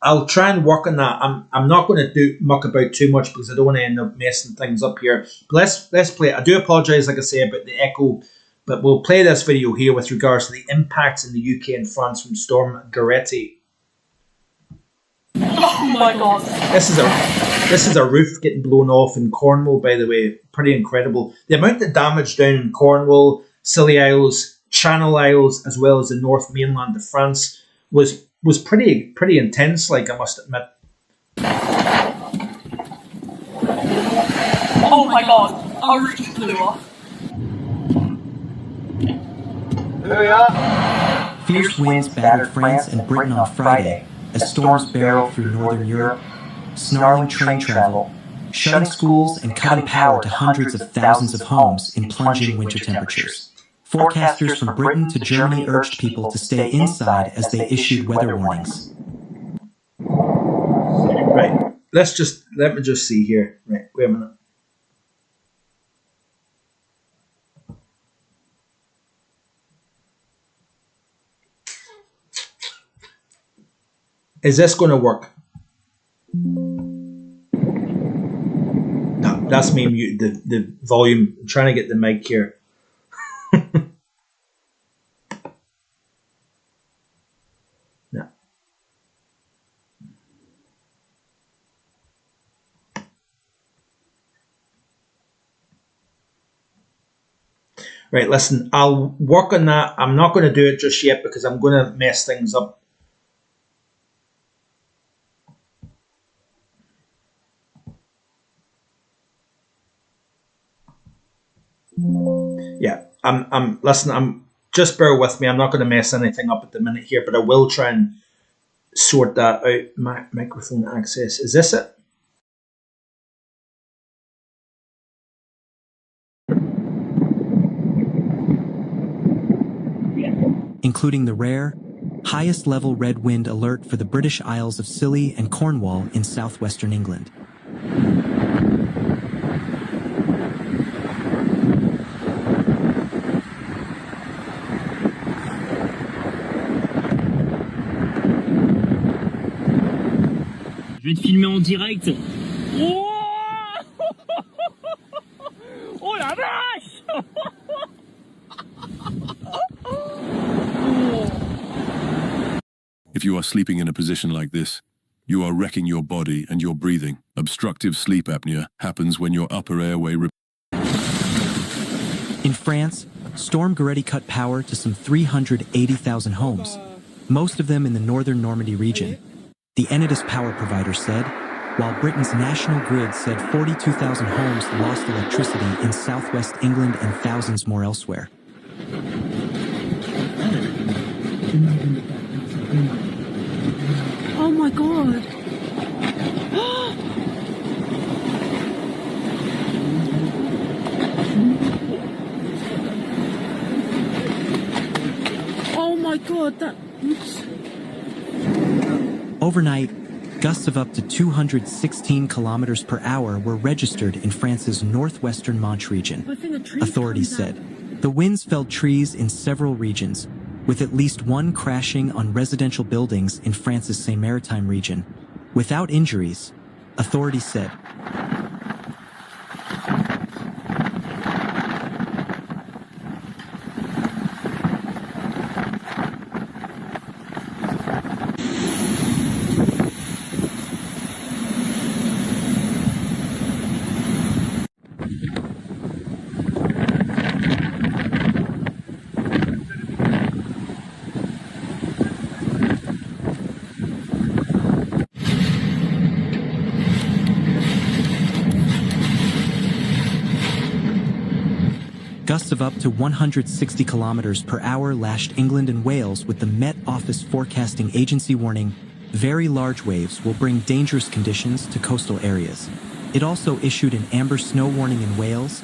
I'll try and work on that. I'm not going to muck about too much because I don't want to end up messing things up here. But let's play it. I do apologise, like I say, about the echo. But we'll play this video here with regards to the impacts in the UK and France from Storm Goretti. Oh my god! This is a roof getting blown off in Cornwall, by the way. Pretty incredible. The amount of damage down in Cornwall, Scilly Isles, Channel Isles, as well as the North Mainland of France was pretty intense, like, I must admit. Oh my god! Our roof blew off. Here we are. Fierce winds battered France and Britain on Friday as storms barreled through northern Europe, snarling train travel, shutting schools and cutting power to hundreds of thousands of homes in plunging winter temperatures. Forecasters from Britain to Germany urged people to stay inside as they issued weather warnings. Right, let me just see here. Right, wait a minute. Is this going to work? No, that's me muted the volume. I'm trying to get the mic here. No. Right, listen, I'll work on that. I'm not going to do it just yet because I'm going to mess things up. Yeah, I'm just bear with me. I'm not going to mess anything up at the minute here, but I will try and sort that out. Microphone access. Is this it? Including the rare, highest level red wind alert for the British Isles of Scilly and Cornwall in southwestern England. Je vais te filmer en direct. Oh, oh la vache. If you are sleeping in a position like this, you are wrecking your body and your breathing. Obstructive sleep apnea happens when your upper airway... In France, Storm Goretti cut power to some 380,000 homes, most of them in the northern Normandy region. The Enedis power provider said, while Britain's national grid said 42,000 homes lost electricity in southwest England and thousands more elsewhere. Oh my god. Oh my god, that... Overnight, gusts of up to 216 kilometers per hour were registered in France's northwestern Manche region, authorities said. The winds felled trees in several regions, with at least one crashing on residential buildings in France's Seine-Maritime region. Without injuries, authorities said. Gusts of up to 160 kilometers per hour lashed England and Wales, with the Met Office forecasting agency warning very large waves will bring dangerous conditions to coastal areas. It also issued an amber snow warning in Wales,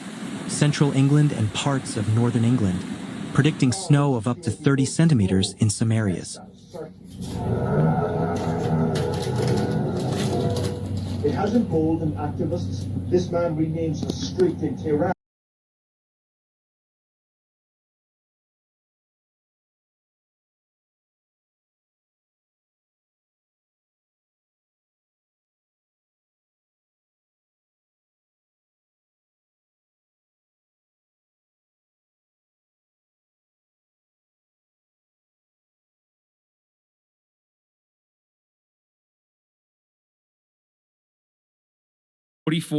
central England and parts of northern England, predicting snow of up to 30 centimeters in some areas. It has emboldened activists. This man renames a street in Tehran.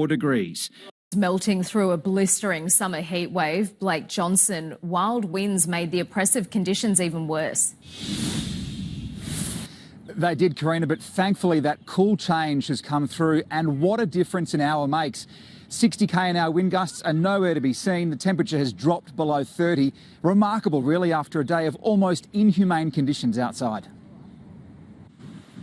degrees. Melting through a blistering summer heat wave, Blake Johnson, wild winds made the oppressive conditions even worse. They did, Karina, but thankfully that cool change has come through, and what a difference an hour makes. 60 km/h wind gusts are nowhere to be seen. The temperature has dropped below 30. Remarkable, really, after a day of almost inhumane conditions outside.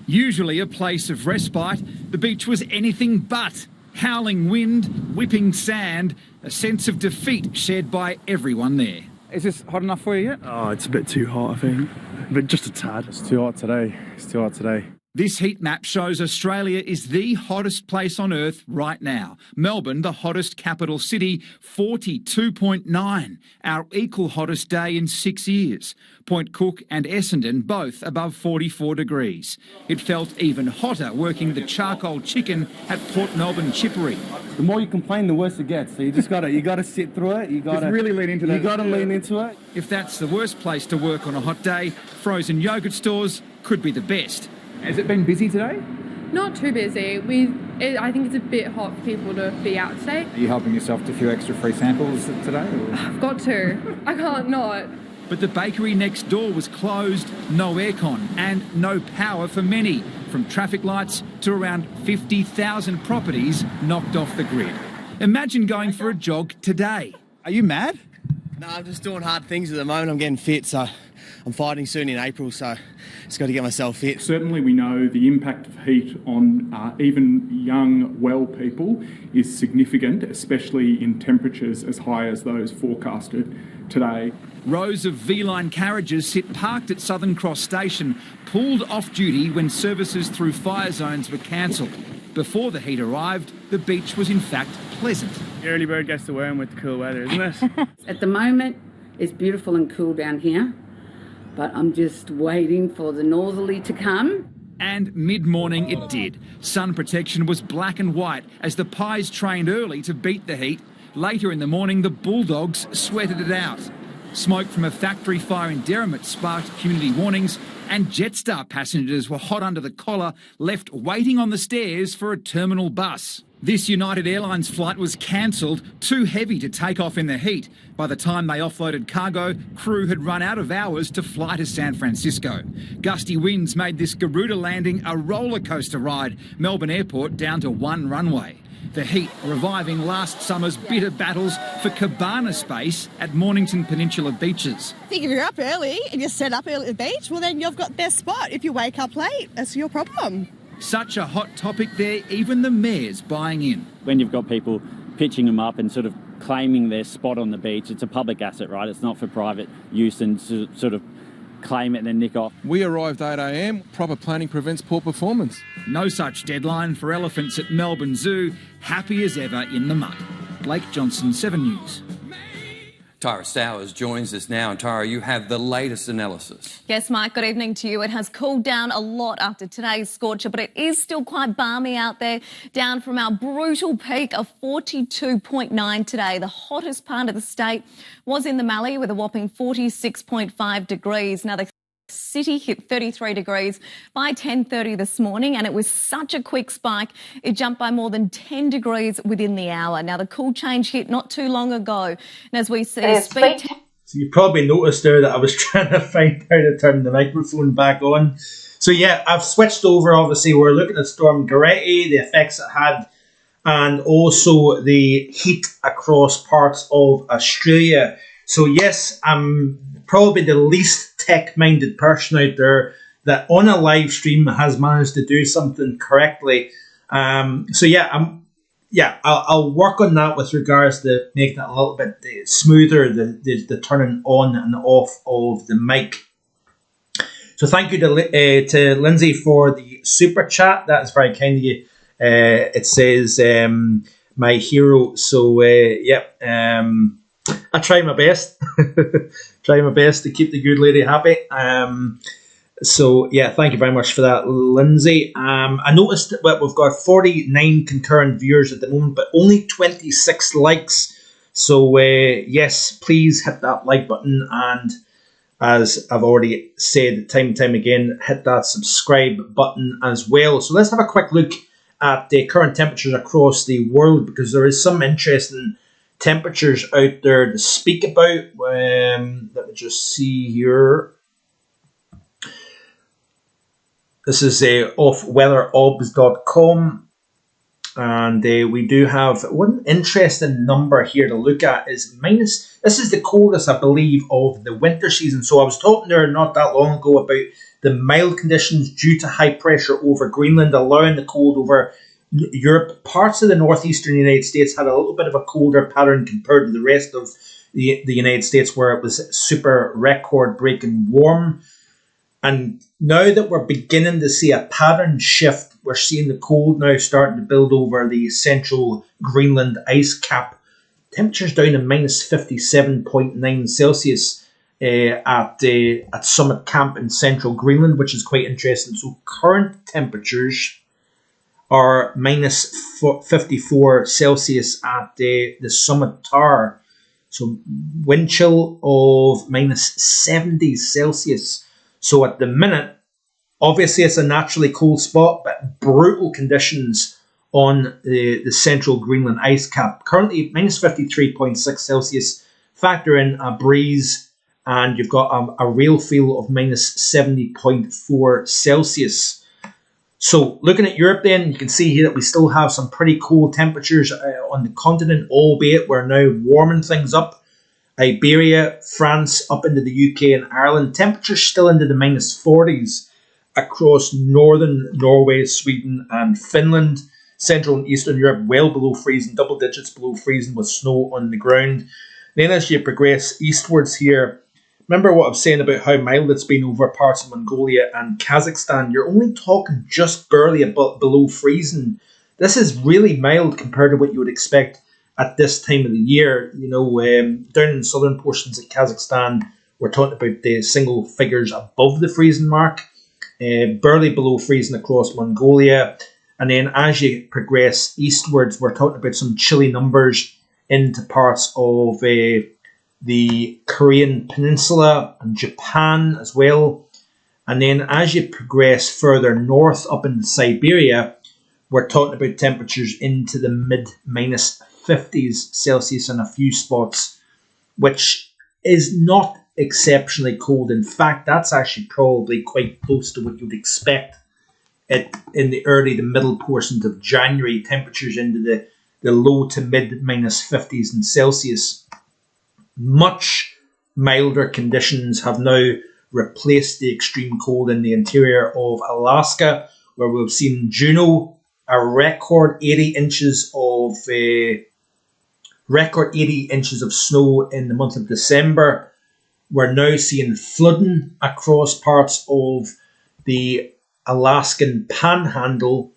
Usually a place of respite, the beach was anything but. Howling wind, whipping sand, a sense of defeat shared by everyone there. Is this hot enough for you yet? Oh, it's a bit too hot, I think. But just a tad. It's too hot today. It's too hot today. This heat map shows Australia is the hottest place on Earth right now. Melbourne, the hottest capital city, 42.9, our equal hottest day in 6 years. Point Cook and Essendon both above 44 degrees. It felt even hotter working the charcoal chicken at Port Melbourne Chippery. The more you complain, the worse it gets. So you just gotta sit through it. You gotta really lean into that. You gotta lean into it. If that's the worst place to work on a hot day, frozen yogurt stores could be the best. Has it been busy today? Not too busy. I think it's a bit hot for people to be out today. Are you helping yourself to a few extra free samples today? Or? I've got to. I can't not. But the bakery next door was closed, no aircon and no power for many, from traffic lights to around 50,000 properties knocked off the grid. Imagine going for a jog today. Are you mad? No, I'm just doing hard things at the moment. I'm getting fit, so I'm fighting soon in April, so just got to get myself fit. Certainly we know the impact of heat on even young, well people is significant, especially in temperatures as high as those forecasted today. Rows of V-Line carriages sit parked at Southern Cross Station, pulled off duty when services through fire zones were cancelled. Before the heat arrived, the beach was in fact pleasant. The early bird gets the worm with the cool weather, isn't it? At the moment, it's beautiful and cool down here, but I'm just waiting for the northerly to come. And mid-morning it did. Sun protection was black and white as the Pies trained early to beat the heat. Later in the morning, the Bulldogs sweated it out. Smoke from a factory fire in Derrimut sparked community warnings, and Jetstar passengers were hot under the collar, left waiting on the stairs for a terminal bus. This United Airlines flight was cancelled, too heavy to take off in the heat. By the time they offloaded cargo, crew had run out of hours to fly to San Francisco. Gusty winds made this Garuda landing a roller coaster ride, Melbourne Airport down to one runway. The heat reviving last summer's bitter battles for cabana space at Mornington Peninsula beaches. I think if you're up early and you set up early at the beach, well then you've got best spot. If you wake up late, that's your problem. Such a hot topic there, even the mayor's buying in. When you've got people pitching them up and sort of claiming their spot on the beach, it's a public asset, right? It's not for private use and sort of claim it and then nick off. We arrived 8 a.m. Proper planning prevents poor performance. No such deadline for elephants at Melbourne Zoo, happy as ever in the mud. Blake Johnson, 7 News. Tyra Stowers joins us now. And Tyra, you have the latest analysis. Yes, Mike, good evening to you. It has cooled down a lot after today's scorcher, but it is still quite balmy out there, down from our brutal peak of 42.9 today. The hottest part of the state was in the Mallee with a whopping 46.5 degrees. Now, the city hit 33 degrees by 10:30 this morning, and it was such a quick spike, it jumped by more than 10 degrees within the hour. Now, the cool change hit not too long ago, and as we see speed... So you probably noticed there that I was trying to find how to turn the microphone back on. So yeah, I've switched over. Obviously, we're looking at Storm Gareti, the effects it had, and also the heat across parts of Australia. So yes, I'm probably the least tech-minded person out there that on a live stream has managed to do something correctly. So yeah, I'll work on that with regards to making it a little bit smoother, the turning on and off of the mic. So thank you to Lindsay for the super chat. That is very kind of you. It says my hero. So I try my best. Try my best to keep the good lady happy. So yeah, thank you very much for that, Lindsay. I noticed that we've got 49 concurrent viewers at the moment, but only 26 likes. So yes, please hit that like button, and as I've already said time and time again, hit that subscribe button as well. So let's have a quick look at the current temperatures across the world, because there is some interesting temperatures out there to speak about. Let me just see here. This is off weatherobs.com, and we do have one interesting number here to look at. Is minus. This is the coldest, I believe, of the winter season. So I was talking there not that long ago about the mild conditions due to high pressure over Greenland, allowing the cold over Europe. Parts of the northeastern United States had a little bit of a colder pattern compared to the rest of the United States, where it was super record-breaking warm. And now that we're beginning to see a pattern shift, we're seeing the cold now starting to build over the central Greenland ice cap. Temperatures down to minus 57.9 Celsius at Summit Camp in central Greenland, which is quite interesting. So current temperatures are minus 54 Celsius at the Summit Tower. So wind chill of minus 70 Celsius. So at the minute, obviously it's a naturally cold spot, but brutal conditions on the central Greenland ice cap. Currently minus 53.6 Celsius. Factor in a breeze, and you've got a real feel of minus 70.4 Celsius. So looking at Europe then, you can see here that we still have some pretty cold temperatures on the continent, albeit we're now warming things up. Iberia, France, up into the UK and Ireland. Temperatures still into the minus 40s across northern Norway, Sweden and Finland. Central and Eastern Europe well below freezing, double digits below freezing with snow on the ground. Then as you progress eastwards here, remember what I was saying about how mild it's been over parts of Mongolia and Kazakhstan. You're only talking just barely below freezing. This is really mild compared to what you would expect at this time of the year. You know, down in the southern portions of Kazakhstan, we're talking about the single figures above the freezing mark, barely below freezing across Mongolia. And then as you progress eastwards, we're talking about some chilly numbers into parts of the Korean Peninsula and Japan as well. And then as you progress further north up into Siberia, we're talking about temperatures into the mid-minus 50s Celsius in a few spots, which is not exceptionally cold. In fact, that's actually probably quite close to what you'd expect in the early to middle portions of January. Temperatures into the low to mid-minus 50s in Celsius. Much milder conditions have now replaced the extreme cold in the interior of Alaska, where we've seen Juneau, a record 80 inches of snow in the month of December. We're now seeing flooding across parts of the Alaskan Panhandle,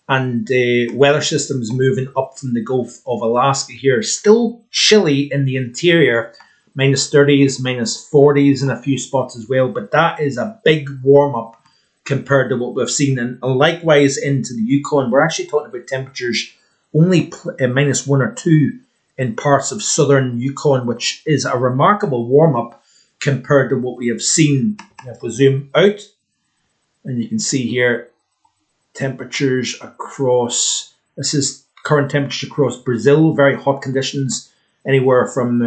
and weather systems moving up from the Gulf of Alaska here. Still chilly in the interior, minus 30s, minus 40s in a few spots as well, but that is a big warm-up compared to what we've seen. And likewise into the Yukon, we're actually talking about temperatures only minus 1 or 2 in parts of southern Yukon, which is a remarkable warm-up compared to what we have seen. If we zoom out, and you can see here temperatures across, this is current temperatures across Brazil, very hot conditions, anywhere from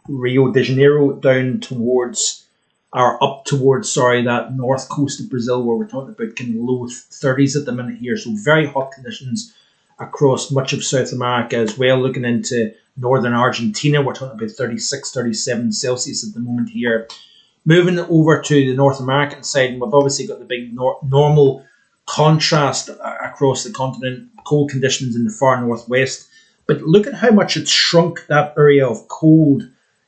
Rio de Janeiro down towards, or up towards, that north coast of Brazil, where we're talking about kind of low 30s at the minute here. So very hot conditions across much of South America as well. Looking into northern Argentina, we're talking about 36, 37 Celsius at the moment here. Moving over to the North American side, and we've obviously got the big normal contrast across the continent, cold conditions in the far northwest. But look at how much it's shrunk, that area of cold.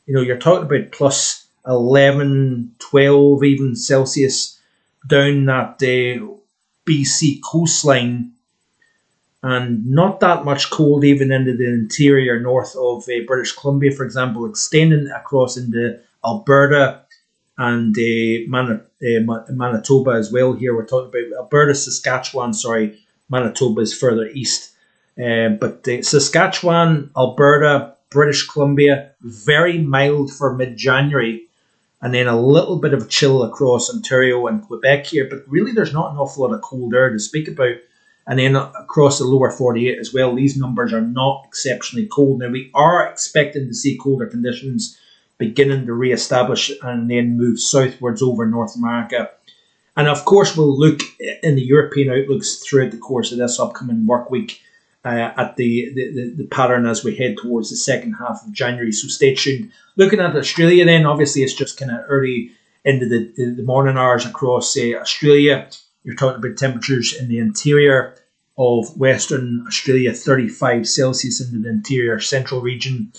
You know, you're talking about plus 11, 12 even Celsius down that BC coastline, and not that much cold even into the interior north of British Columbia, for example, extending across into Alberta and Manitoba as well. Here we're talking about Alberta, Saskatchewan, Manitoba is further east. But Saskatchewan, Alberta, British Columbia, very mild for mid-January, and then a little bit of chill across Ontario and Quebec here, but really there's not an awful lot of cold air to speak about. And then across the lower 48 as well, these numbers are not exceptionally cold. Now, we are expecting to see colder conditions beginning to re-establish and then move southwards over North America. And of course, we'll look in the European outlooks throughout the course of this upcoming work week at the pattern as we head towards the second half of January. So stay tuned. Looking at Australia then, obviously it's just kind of early into the morning hours across Australia. You're talking about temperatures in the interior of Western Australia, 35 Celsius into the interior central region.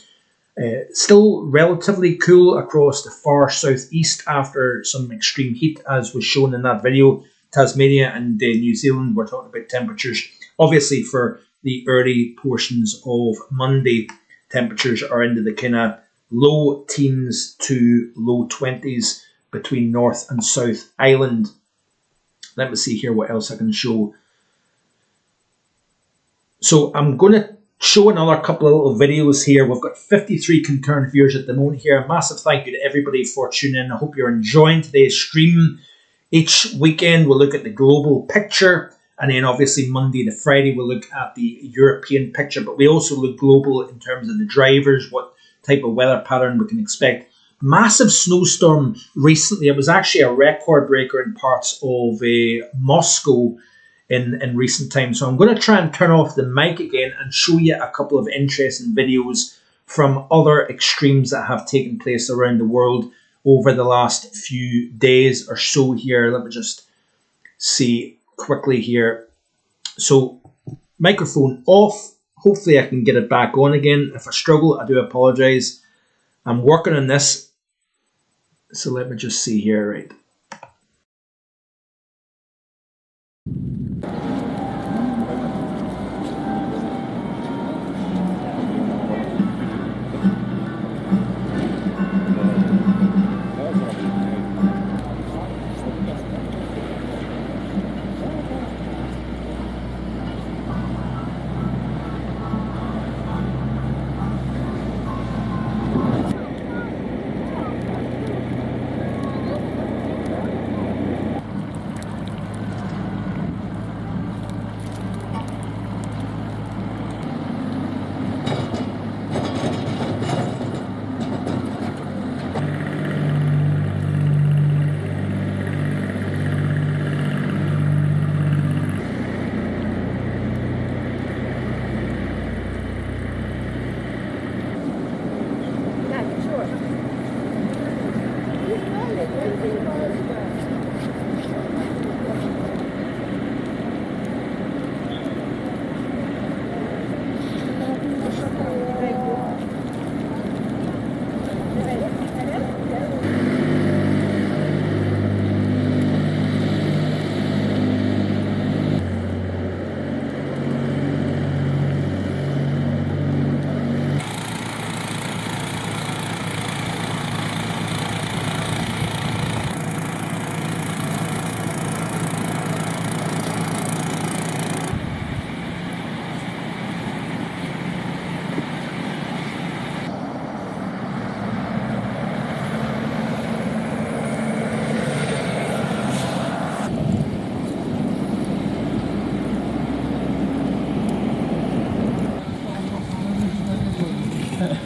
Still relatively cool across the far southeast after some extreme heat, as was shown in that video. Tasmania and New Zealand, we're talking about temperatures. Obviously, for the early portions of Monday, temperatures are into the kind of low teens to low 20s between North and South Island. Let me see here what else I can show. So I'm going to show another couple of little videos here. We've got 53 concurrent viewers at the moment here. A massive thank you to everybody for tuning in. I hope you're enjoying today's stream. Each weekend we'll look at the global picture, and then obviously Monday to Friday we'll look at the European picture, but we also look global in terms of the drivers, what type of weather pattern we can expect. Massive snowstorm recently. It was actually a record breaker in parts of Moscow in recent times. So I'm going to try and turn off the mic again and show you a couple of interesting videos from other extremes that have taken place around the world over the last few days or so here. Let me just see quickly here. So microphone off. Hopefully I can get it back on again. If I struggle, I do apologize. I'm working on this. So let me just see here, right.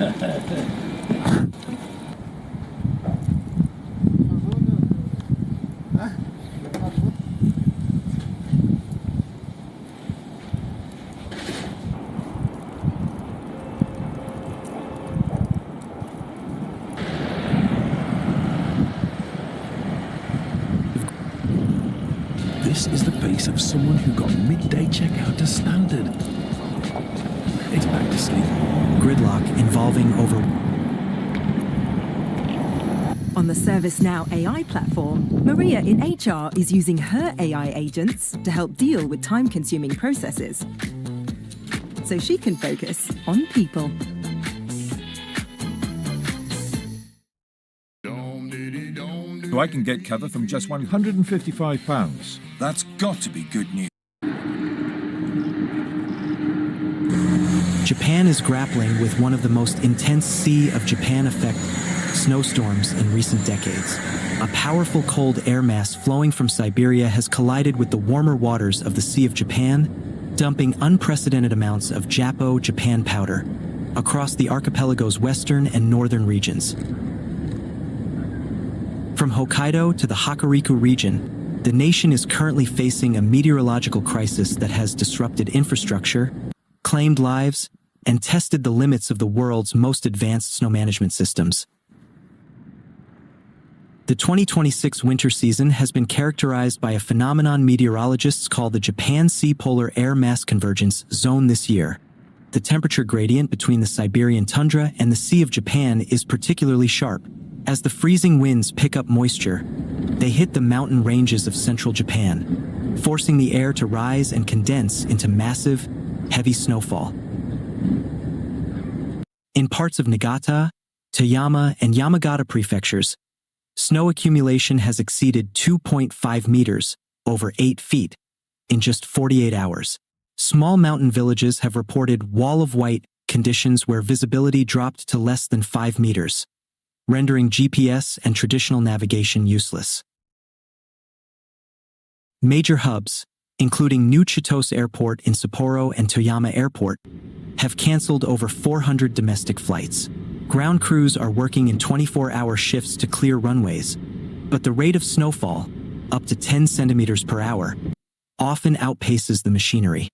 This is the face of someone who got midday checkout to standard. It's back to sleep. Gridlock involving over... On the ServiceNow AI platform, Maria in HR is using her AI agents to help deal with time-consuming processes, so she can focus on people. So I can get cover from just £155. That's got to be good news. Japan is grappling with one of the most intense Sea of Japan effect snowstorms in recent decades. A powerful cold air mass flowing from Siberia has collided with the warmer waters of the Sea of Japan, dumping unprecedented amounts of Japan powder across the archipelago's western and northern regions. From Hokkaido to the Hokuriku region, the nation is currently facing a meteorological crisis that has disrupted infrastructure, claimed lives, and tested the limits of the world's most advanced snow management systems. The 2026 winter season has been characterized by a phenomenon meteorologists call the Japan Sea Polar Air Mass Convergence Zone this year. The temperature gradient between the Siberian tundra and the Sea of Japan is particularly sharp. As the freezing winds pick up moisture, they hit the mountain ranges of central Japan, forcing the air to rise and condense into massive, heavy snowfall. In parts of Niigata, Toyama, and Yamagata prefectures, snow accumulation has exceeded 2.5 meters, over 8 feet, in just 48 hours. Small mountain villages have reported wall of white conditions where visibility dropped to less than 5 meters, rendering GPS and traditional navigation useless. Major hubs, including New Chitose Airport in Sapporo and Toyama Airport, have canceled over 400 domestic flights. Ground crews are working in 24-hour shifts to clear runways, but the rate of snowfall, up to 10 centimeters per hour, often outpaces the machinery.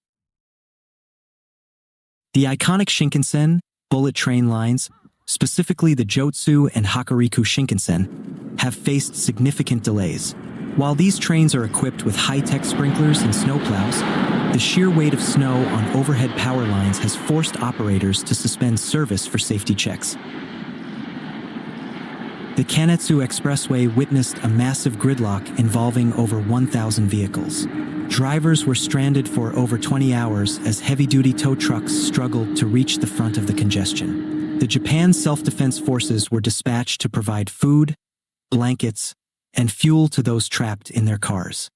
The iconic Shinkansen, bullet train lines, specifically the Jotsu and Hokuriku Shinkansen, have faced significant delays. While these trains are equipped with high-tech sprinklers and snowplows, the sheer weight of snow on overhead power lines has forced operators to suspend service for safety checks. The Kanetsu Expressway witnessed a massive gridlock involving over 1,000 vehicles. Drivers were stranded for over 20 hours as heavy-duty tow trucks struggled to reach the front of the congestion. The Japan Self-Defense Forces were dispatched to provide food, blankets, and fuel to those trapped in their cars.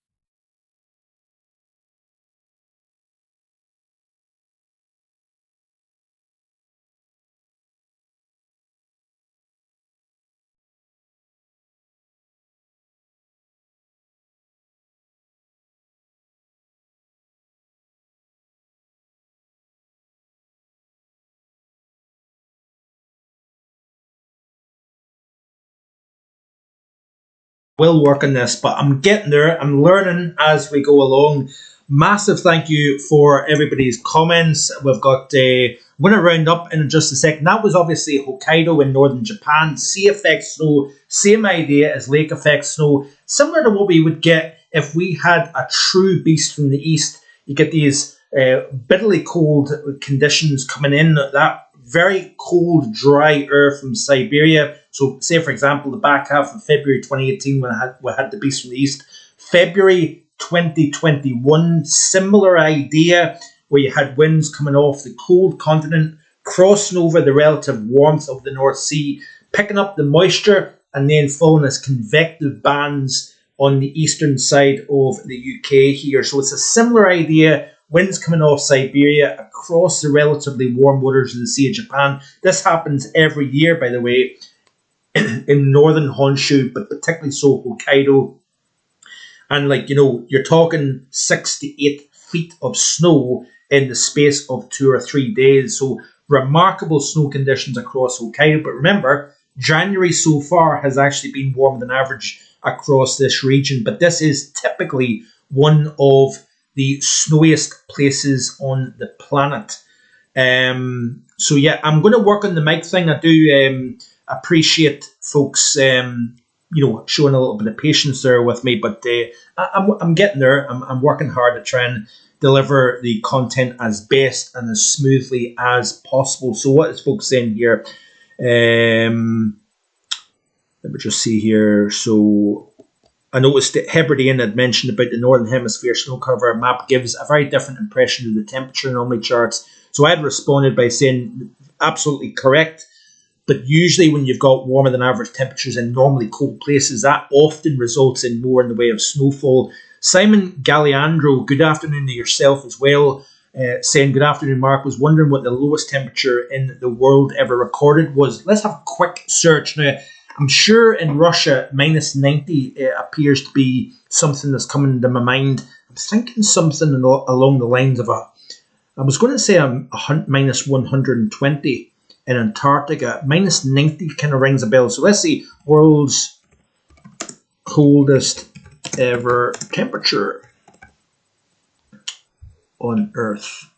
Will work on this, but I'm getting there. I'm learning as we go along. Massive thank you for everybody's comments. We've got I'm going to round up in just a second. That was obviously Hokkaido in northern Japan. Sea effect snow, same idea as lake effect snow, similar to what we would get if we had a true beast from the east. You get these bitterly cold conditions coming in, that very cold, dry air from Siberia. So, say, for example, the back half of February 2018, when we had the beast from the east. February 2021, similar idea, where you had winds coming off the cold continent, crossing over the relative warmth of the North Sea, picking up the moisture, and then falling as convective bands on the eastern side of the UK here. So it's a similar idea. Winds coming off Siberia across the relatively warm waters of the Sea of Japan. This happens every year, by the way, in northern Honshu, but particularly so Hokkaido. And you're talking 6 to 8 feet of snow in the space of 2 or 3 days. So remarkable snow conditions across Hokkaido. But remember, January so far has actually been warmer than average across this region. But this is typically one of the snowiest places on the planet. So yeah, I'm going to work on the mic thing. I do appreciate folks, showing a little bit of patience there with me, but I'm getting there. I'm working hard to try and deliver the content as best and as smoothly as possible. So what is folks saying here? Let me just see here. So I noticed that Hebridean had mentioned about the Northern Hemisphere snow cover map gives a very different impression of the temperature normally charts. So I had responded by saying absolutely correct. But usually when you've got warmer than average temperatures in normally cold places, that often results in more in the way of snowfall. Simon Galliandro, good afternoon to yourself as well, saying good afternoon, Mark. Was wondering what the lowest temperature in the world ever recorded was. Let's have a quick search now. I'm sure in Russia, minus 90 appears to be something that's coming to my mind. I'm thinking something along the lines of I was going to say minus 120 in Antarctica. Minus 90 kind of rings a bell. So let's see, world's coldest ever temperature on Earth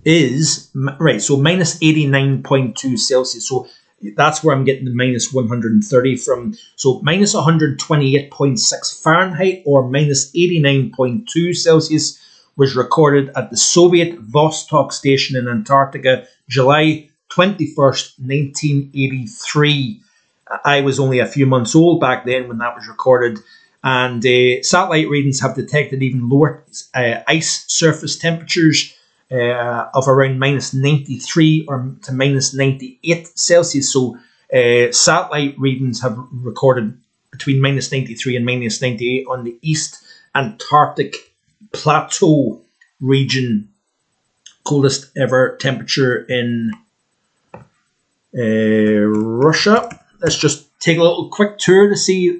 is, right, so minus 89.2 Celsius. So that's where I'm getting the minus 130 from. So minus 128.6 Fahrenheit or minus 89.2 Celsius was recorded at the Soviet Vostok station in Antarctica, July 21st, 1983. I was only a few months old back then when that was recorded. And satellite readings have detected even lower ice surface temperatures of around minus 93 or to minus 98 Celsius. So satellite readings have recorded between minus 93 and minus 98 on the East Antarctic Plateau region. Coldest ever temperature in Russia. Let's just take a little quick tour to see.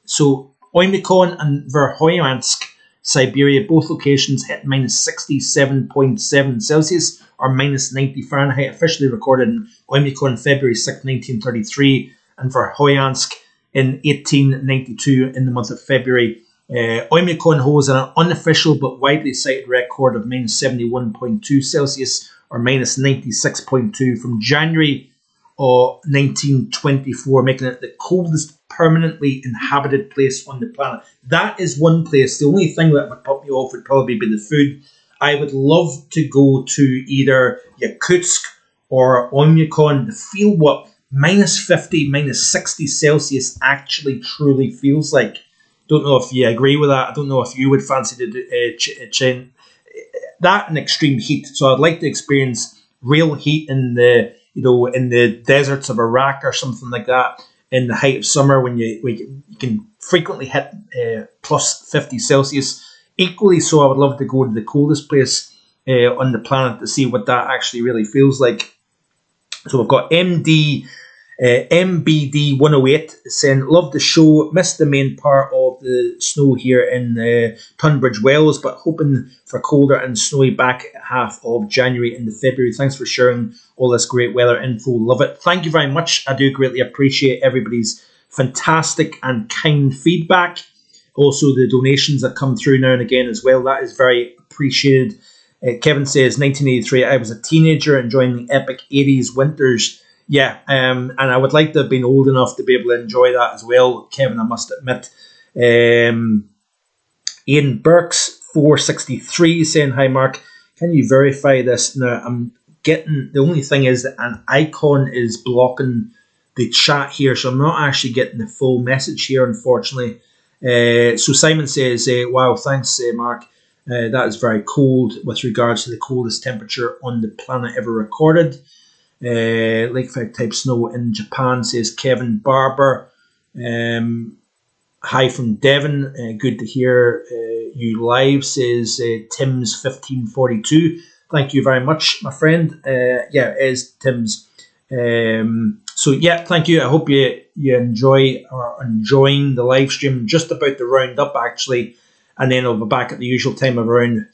So Oymyakon and Verkhoyansk, Siberia, both locations hit minus 67.7 Celsius or minus 90 Fahrenheit, officially recorded in Oymyakon February 6, 1933, and Verkhoyansk in 1892 in the month of February. Oymyakon holds an unofficial but widely cited record of minus 71.2 Celsius or minus 96.2 from January of 1924, making it the coldest permanently inhabited place on the planet. That is one place. The only thing that would put me off would probably be the food. I would love to go to either Yakutsk or Oymyakon to feel what minus 50, minus 60 Celsius actually truly feels like. Don't know if you agree with that. I don't know if you would fancy to do that in extreme heat. So I'd like to experience real heat in the deserts of Iraq or something like that in the height of summer when you can frequently hit plus 50 Celsius. Equally so, I would love to go to the coldest place on the planet to see what that actually really feels like. So we've got MBD 108 saying, love the show, missed the main part of the snow here in Tunbridge Wells, but hoping for colder and snowy back half of January into February. Thanks for sharing all this great weather info. Love it. Thank you very much. I do greatly appreciate everybody's fantastic and kind feedback. Also the donations that come through now and again as well. That is very appreciated. Kevin says, 1983, I was a teenager enjoying the epic 80s winters. Yeah, and I would like to have been old enough to be able to enjoy that as well, Kevin, I must admit. Ian Burks, 463, saying, hi, Mark. Can you verify this? Now, I'm getting, the only thing is that an icon is blocking the chat here, so I'm not actually getting the full message here, unfortunately. So Simon says, wow, thanks, Mark. That is very cold with regards to the coldest temperature on the planet ever recorded. Lake effect type snow in Japan, says Kevin Barber. Hi from Devon. Good to hear you live, says Tim's 1542. Thank you very much, my friend. Yeah, it is Tim's. So yeah, thank you. I hope you enjoying the live stream. Just about to round up actually, and then I'll be back at the usual time of around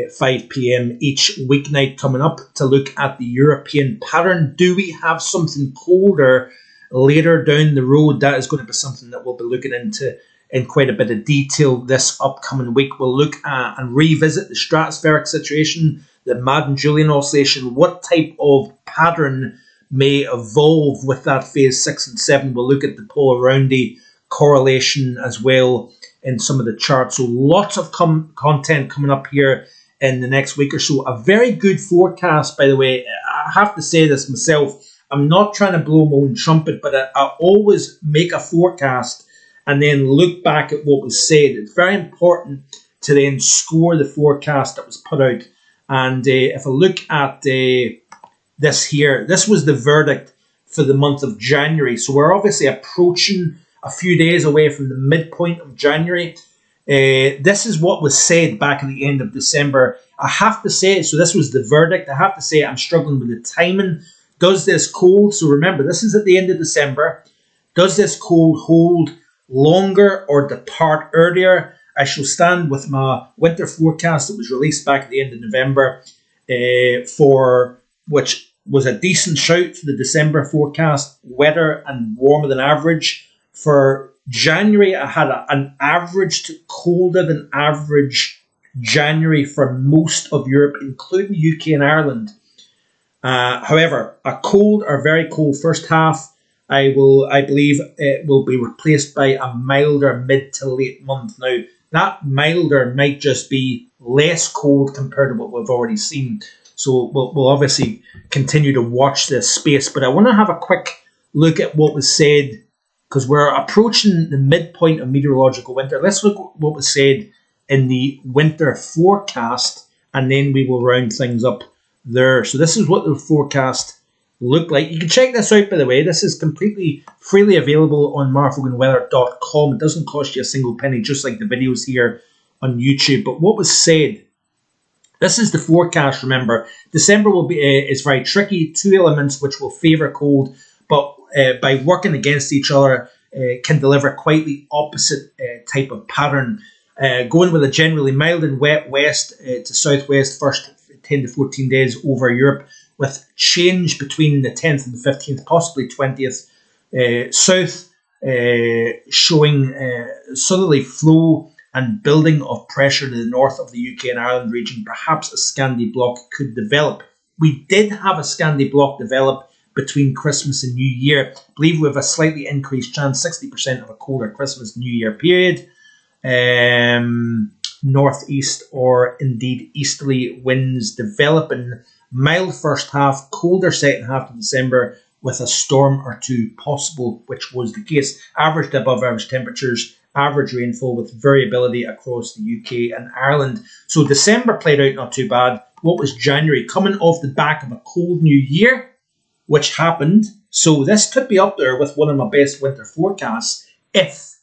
at 5 p.m. each weeknight coming up to look at the European pattern. Do we have something colder later down the road? That is going to be something that we'll be looking into in quite a bit of detail this upcoming week. We'll look at and revisit the stratospheric situation, the Madden-Julian oscillation, what type of pattern may evolve with that phase 6 and 7. We'll look at the Polar-Roundy correlation as well in some of the charts. So lots of content coming up here in the next week or so. A very good forecast, by the way. I have to say this myself. I'm not trying to blow my own trumpet, but I always make a forecast and then look back at what was said. It's very important to then score the forecast that was put out. And if I look at this here, this was the verdict for the month of January. So we're obviously approaching a few days away from the midpoint of January. This is what was said back at the end of December. I have to say, so this was the verdict. I have to say I'm struggling with the timing. Does this cold, so remember, this is at the end of December. Does this cold hold longer or depart earlier? I shall stand with my winter forecast that was released back at the end of November, for which was a decent shout for the December forecast, wetter and warmer than average. For January, I had an average to colder than average January for most of Europe, including UK and Ireland. However, a cold or very cold first half, I believe it will be replaced by a milder mid to late month. Now, that milder might just be less cold compared to what we've already seen. So we'll obviously continue to watch this space. But I want to have a quick look at what was said, because we're approaching the midpoint of meteorological winter. Let's look at what was said in the winter forecast, and then we will round things up there. So this is what the forecast looked like. You can check this out, by the way. This is completely freely available on markhoganweather.com. It doesn't cost you a single penny, just like the videos here on YouTube. But what was said, this is the forecast, remember. December will be is very tricky. Two elements which will favour cold, but by working against each other, can deliver quite the opposite type of pattern. Going with a generally mild and wet west to southwest first 10 to 14 days over Europe, with change between the 10th and the 15th, possibly 20th. South showing southerly flow and building of pressure to the north of the UK and Ireland region. Perhaps a Scandi block could develop. We did have a Scandi block develop between Christmas and New Year. I believe we have a slightly increased chance, 60% of a colder Christmas New Year period. Northeast or indeed easterly winds developing. Mild first half, colder second half of December with a storm or two possible, which was the case. Average to above average temperatures, average rainfall with variability across the UK and Ireland. So December played out not too bad. What was January? Coming off the back of a cold New Year, which happened. So this could be up there with one of my best winter forecasts if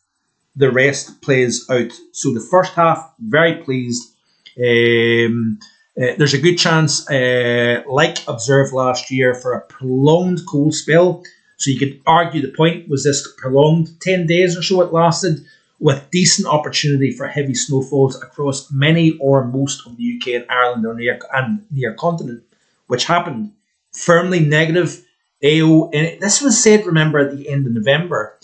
the rest plays out. So the first half, very pleased. There's a good chance, like observed last year, for a prolonged cold spell. So you could argue the point, was this prolonged 10 days or so it lasted, with decent opportunity for heavy snowfalls across many or most of the UK and Ireland or near continent, which happened. Firmly negative AO. And this was said, remember, at the end of November.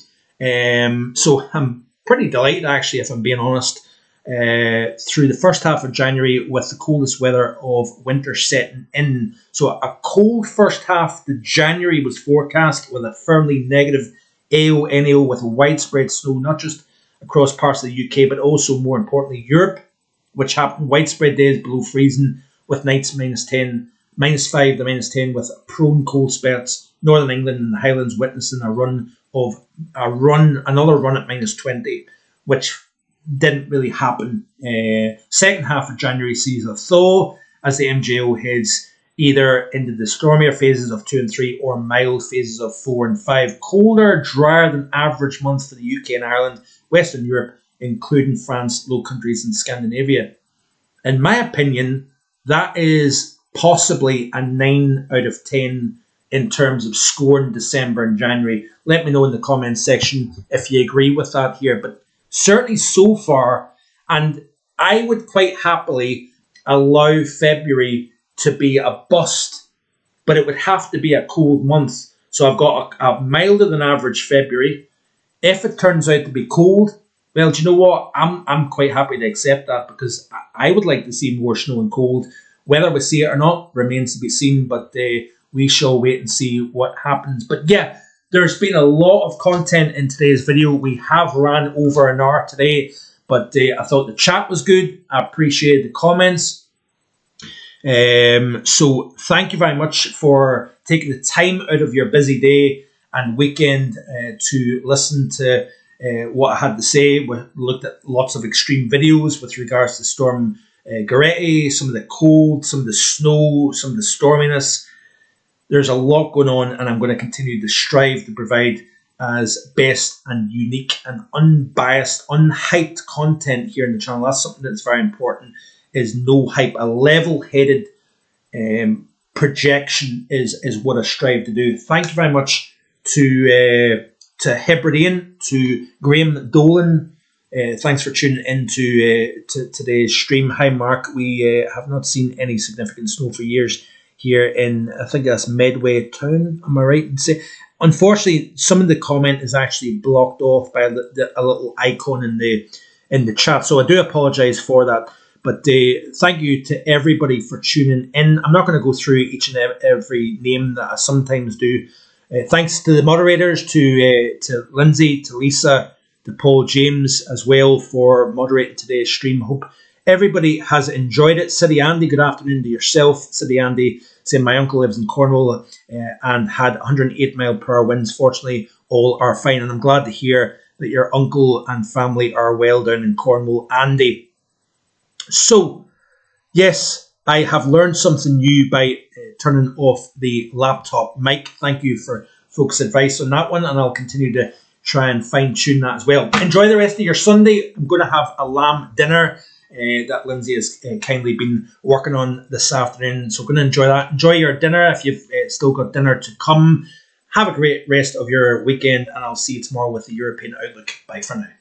So I'm pretty delighted, actually, if I'm being honest, through the first half of January with the coldest weather of winter setting in. So a cold first half to January was forecast with a firmly negative AO, NAO with widespread snow, not just across parts of the UK, but also, more importantly, Europe, which happened widespread days below freezing with nights -10, -5 to -10 with prone cold spells. Northern England and the Highlands witnessing another run at -20, which didn't really happen. Second half of January sees a thaw as the MJO heads either into the stormier phases of 2 and 3 or mild phases of 4 and 5. Colder, drier than average months for the UK and Ireland, Western Europe, including France, Low Countries and Scandinavia. In my opinion, that is possibly a 9 out of 10 in terms of scoring December and January. Let me know in the comments section if you agree with that here. But certainly so far, and I would quite happily, allow February to be a bust, but it would have to be a cold month. So I've got a milder than average February. If it turns out to be cold, well, do you know what? I'm quite happy to accept that, because I would like to see more snow and cold. Whether we see it or not remains to be seen, but we shall wait and see what happens. But yeah, there's been a lot of content in today's video. We have ran over an hour today, but I thought the chat was good. I appreciate the comments. So thank you very much for taking the time out of your busy day and weekend to listen to what I had to say. We looked at lots of extreme videos with regards to Storm Goretti, some of the cold, some of the snow, some of the storminess. There's a lot going on, and I'm going to continue to strive to provide as best and unique and unbiased, unhyped content here in the channel. That's something that's very important, is no hype. A level-headed projection is what I strive to do. Thank you very much to Hebridean, to Graham Dolan. Thanks for tuning in to today's stream. Hi, Mark. We have not seen any significant snow for years here in, I think that's Medway Town. Am I right in saying? Unfortunately, some of the comment is actually blocked off by a little icon in the chat, so I do apologise for that. But thank you to everybody for tuning in. I'm not going to go through each and every name that I sometimes do. Thanks to the moderators, to Lindsay, to Lisa, to Paul James as well for moderating today's stream. Hope everybody has enjoyed it. City Andy, good afternoon to yourself. City Andy saying my uncle lives in Cornwall and had 108-mile-per-hour winds. Fortunately, all are fine, and I'm glad to hear that your uncle and family are well down in Cornwall, Andy. So, yes, I have learned something new by turning off the laptop mic. Thank you for folks' advice on that one, and I'll continue to try and fine-tune that as well. Enjoy the rest of your Sunday. I'm going to have a lamb dinner that Lindsay has kindly been working on this afternoon, so I'm going to enjoy that. Enjoy your dinner if you've still got dinner to come. Have a great rest of your weekend, and I'll see you tomorrow with the European Outlook. Bye for now.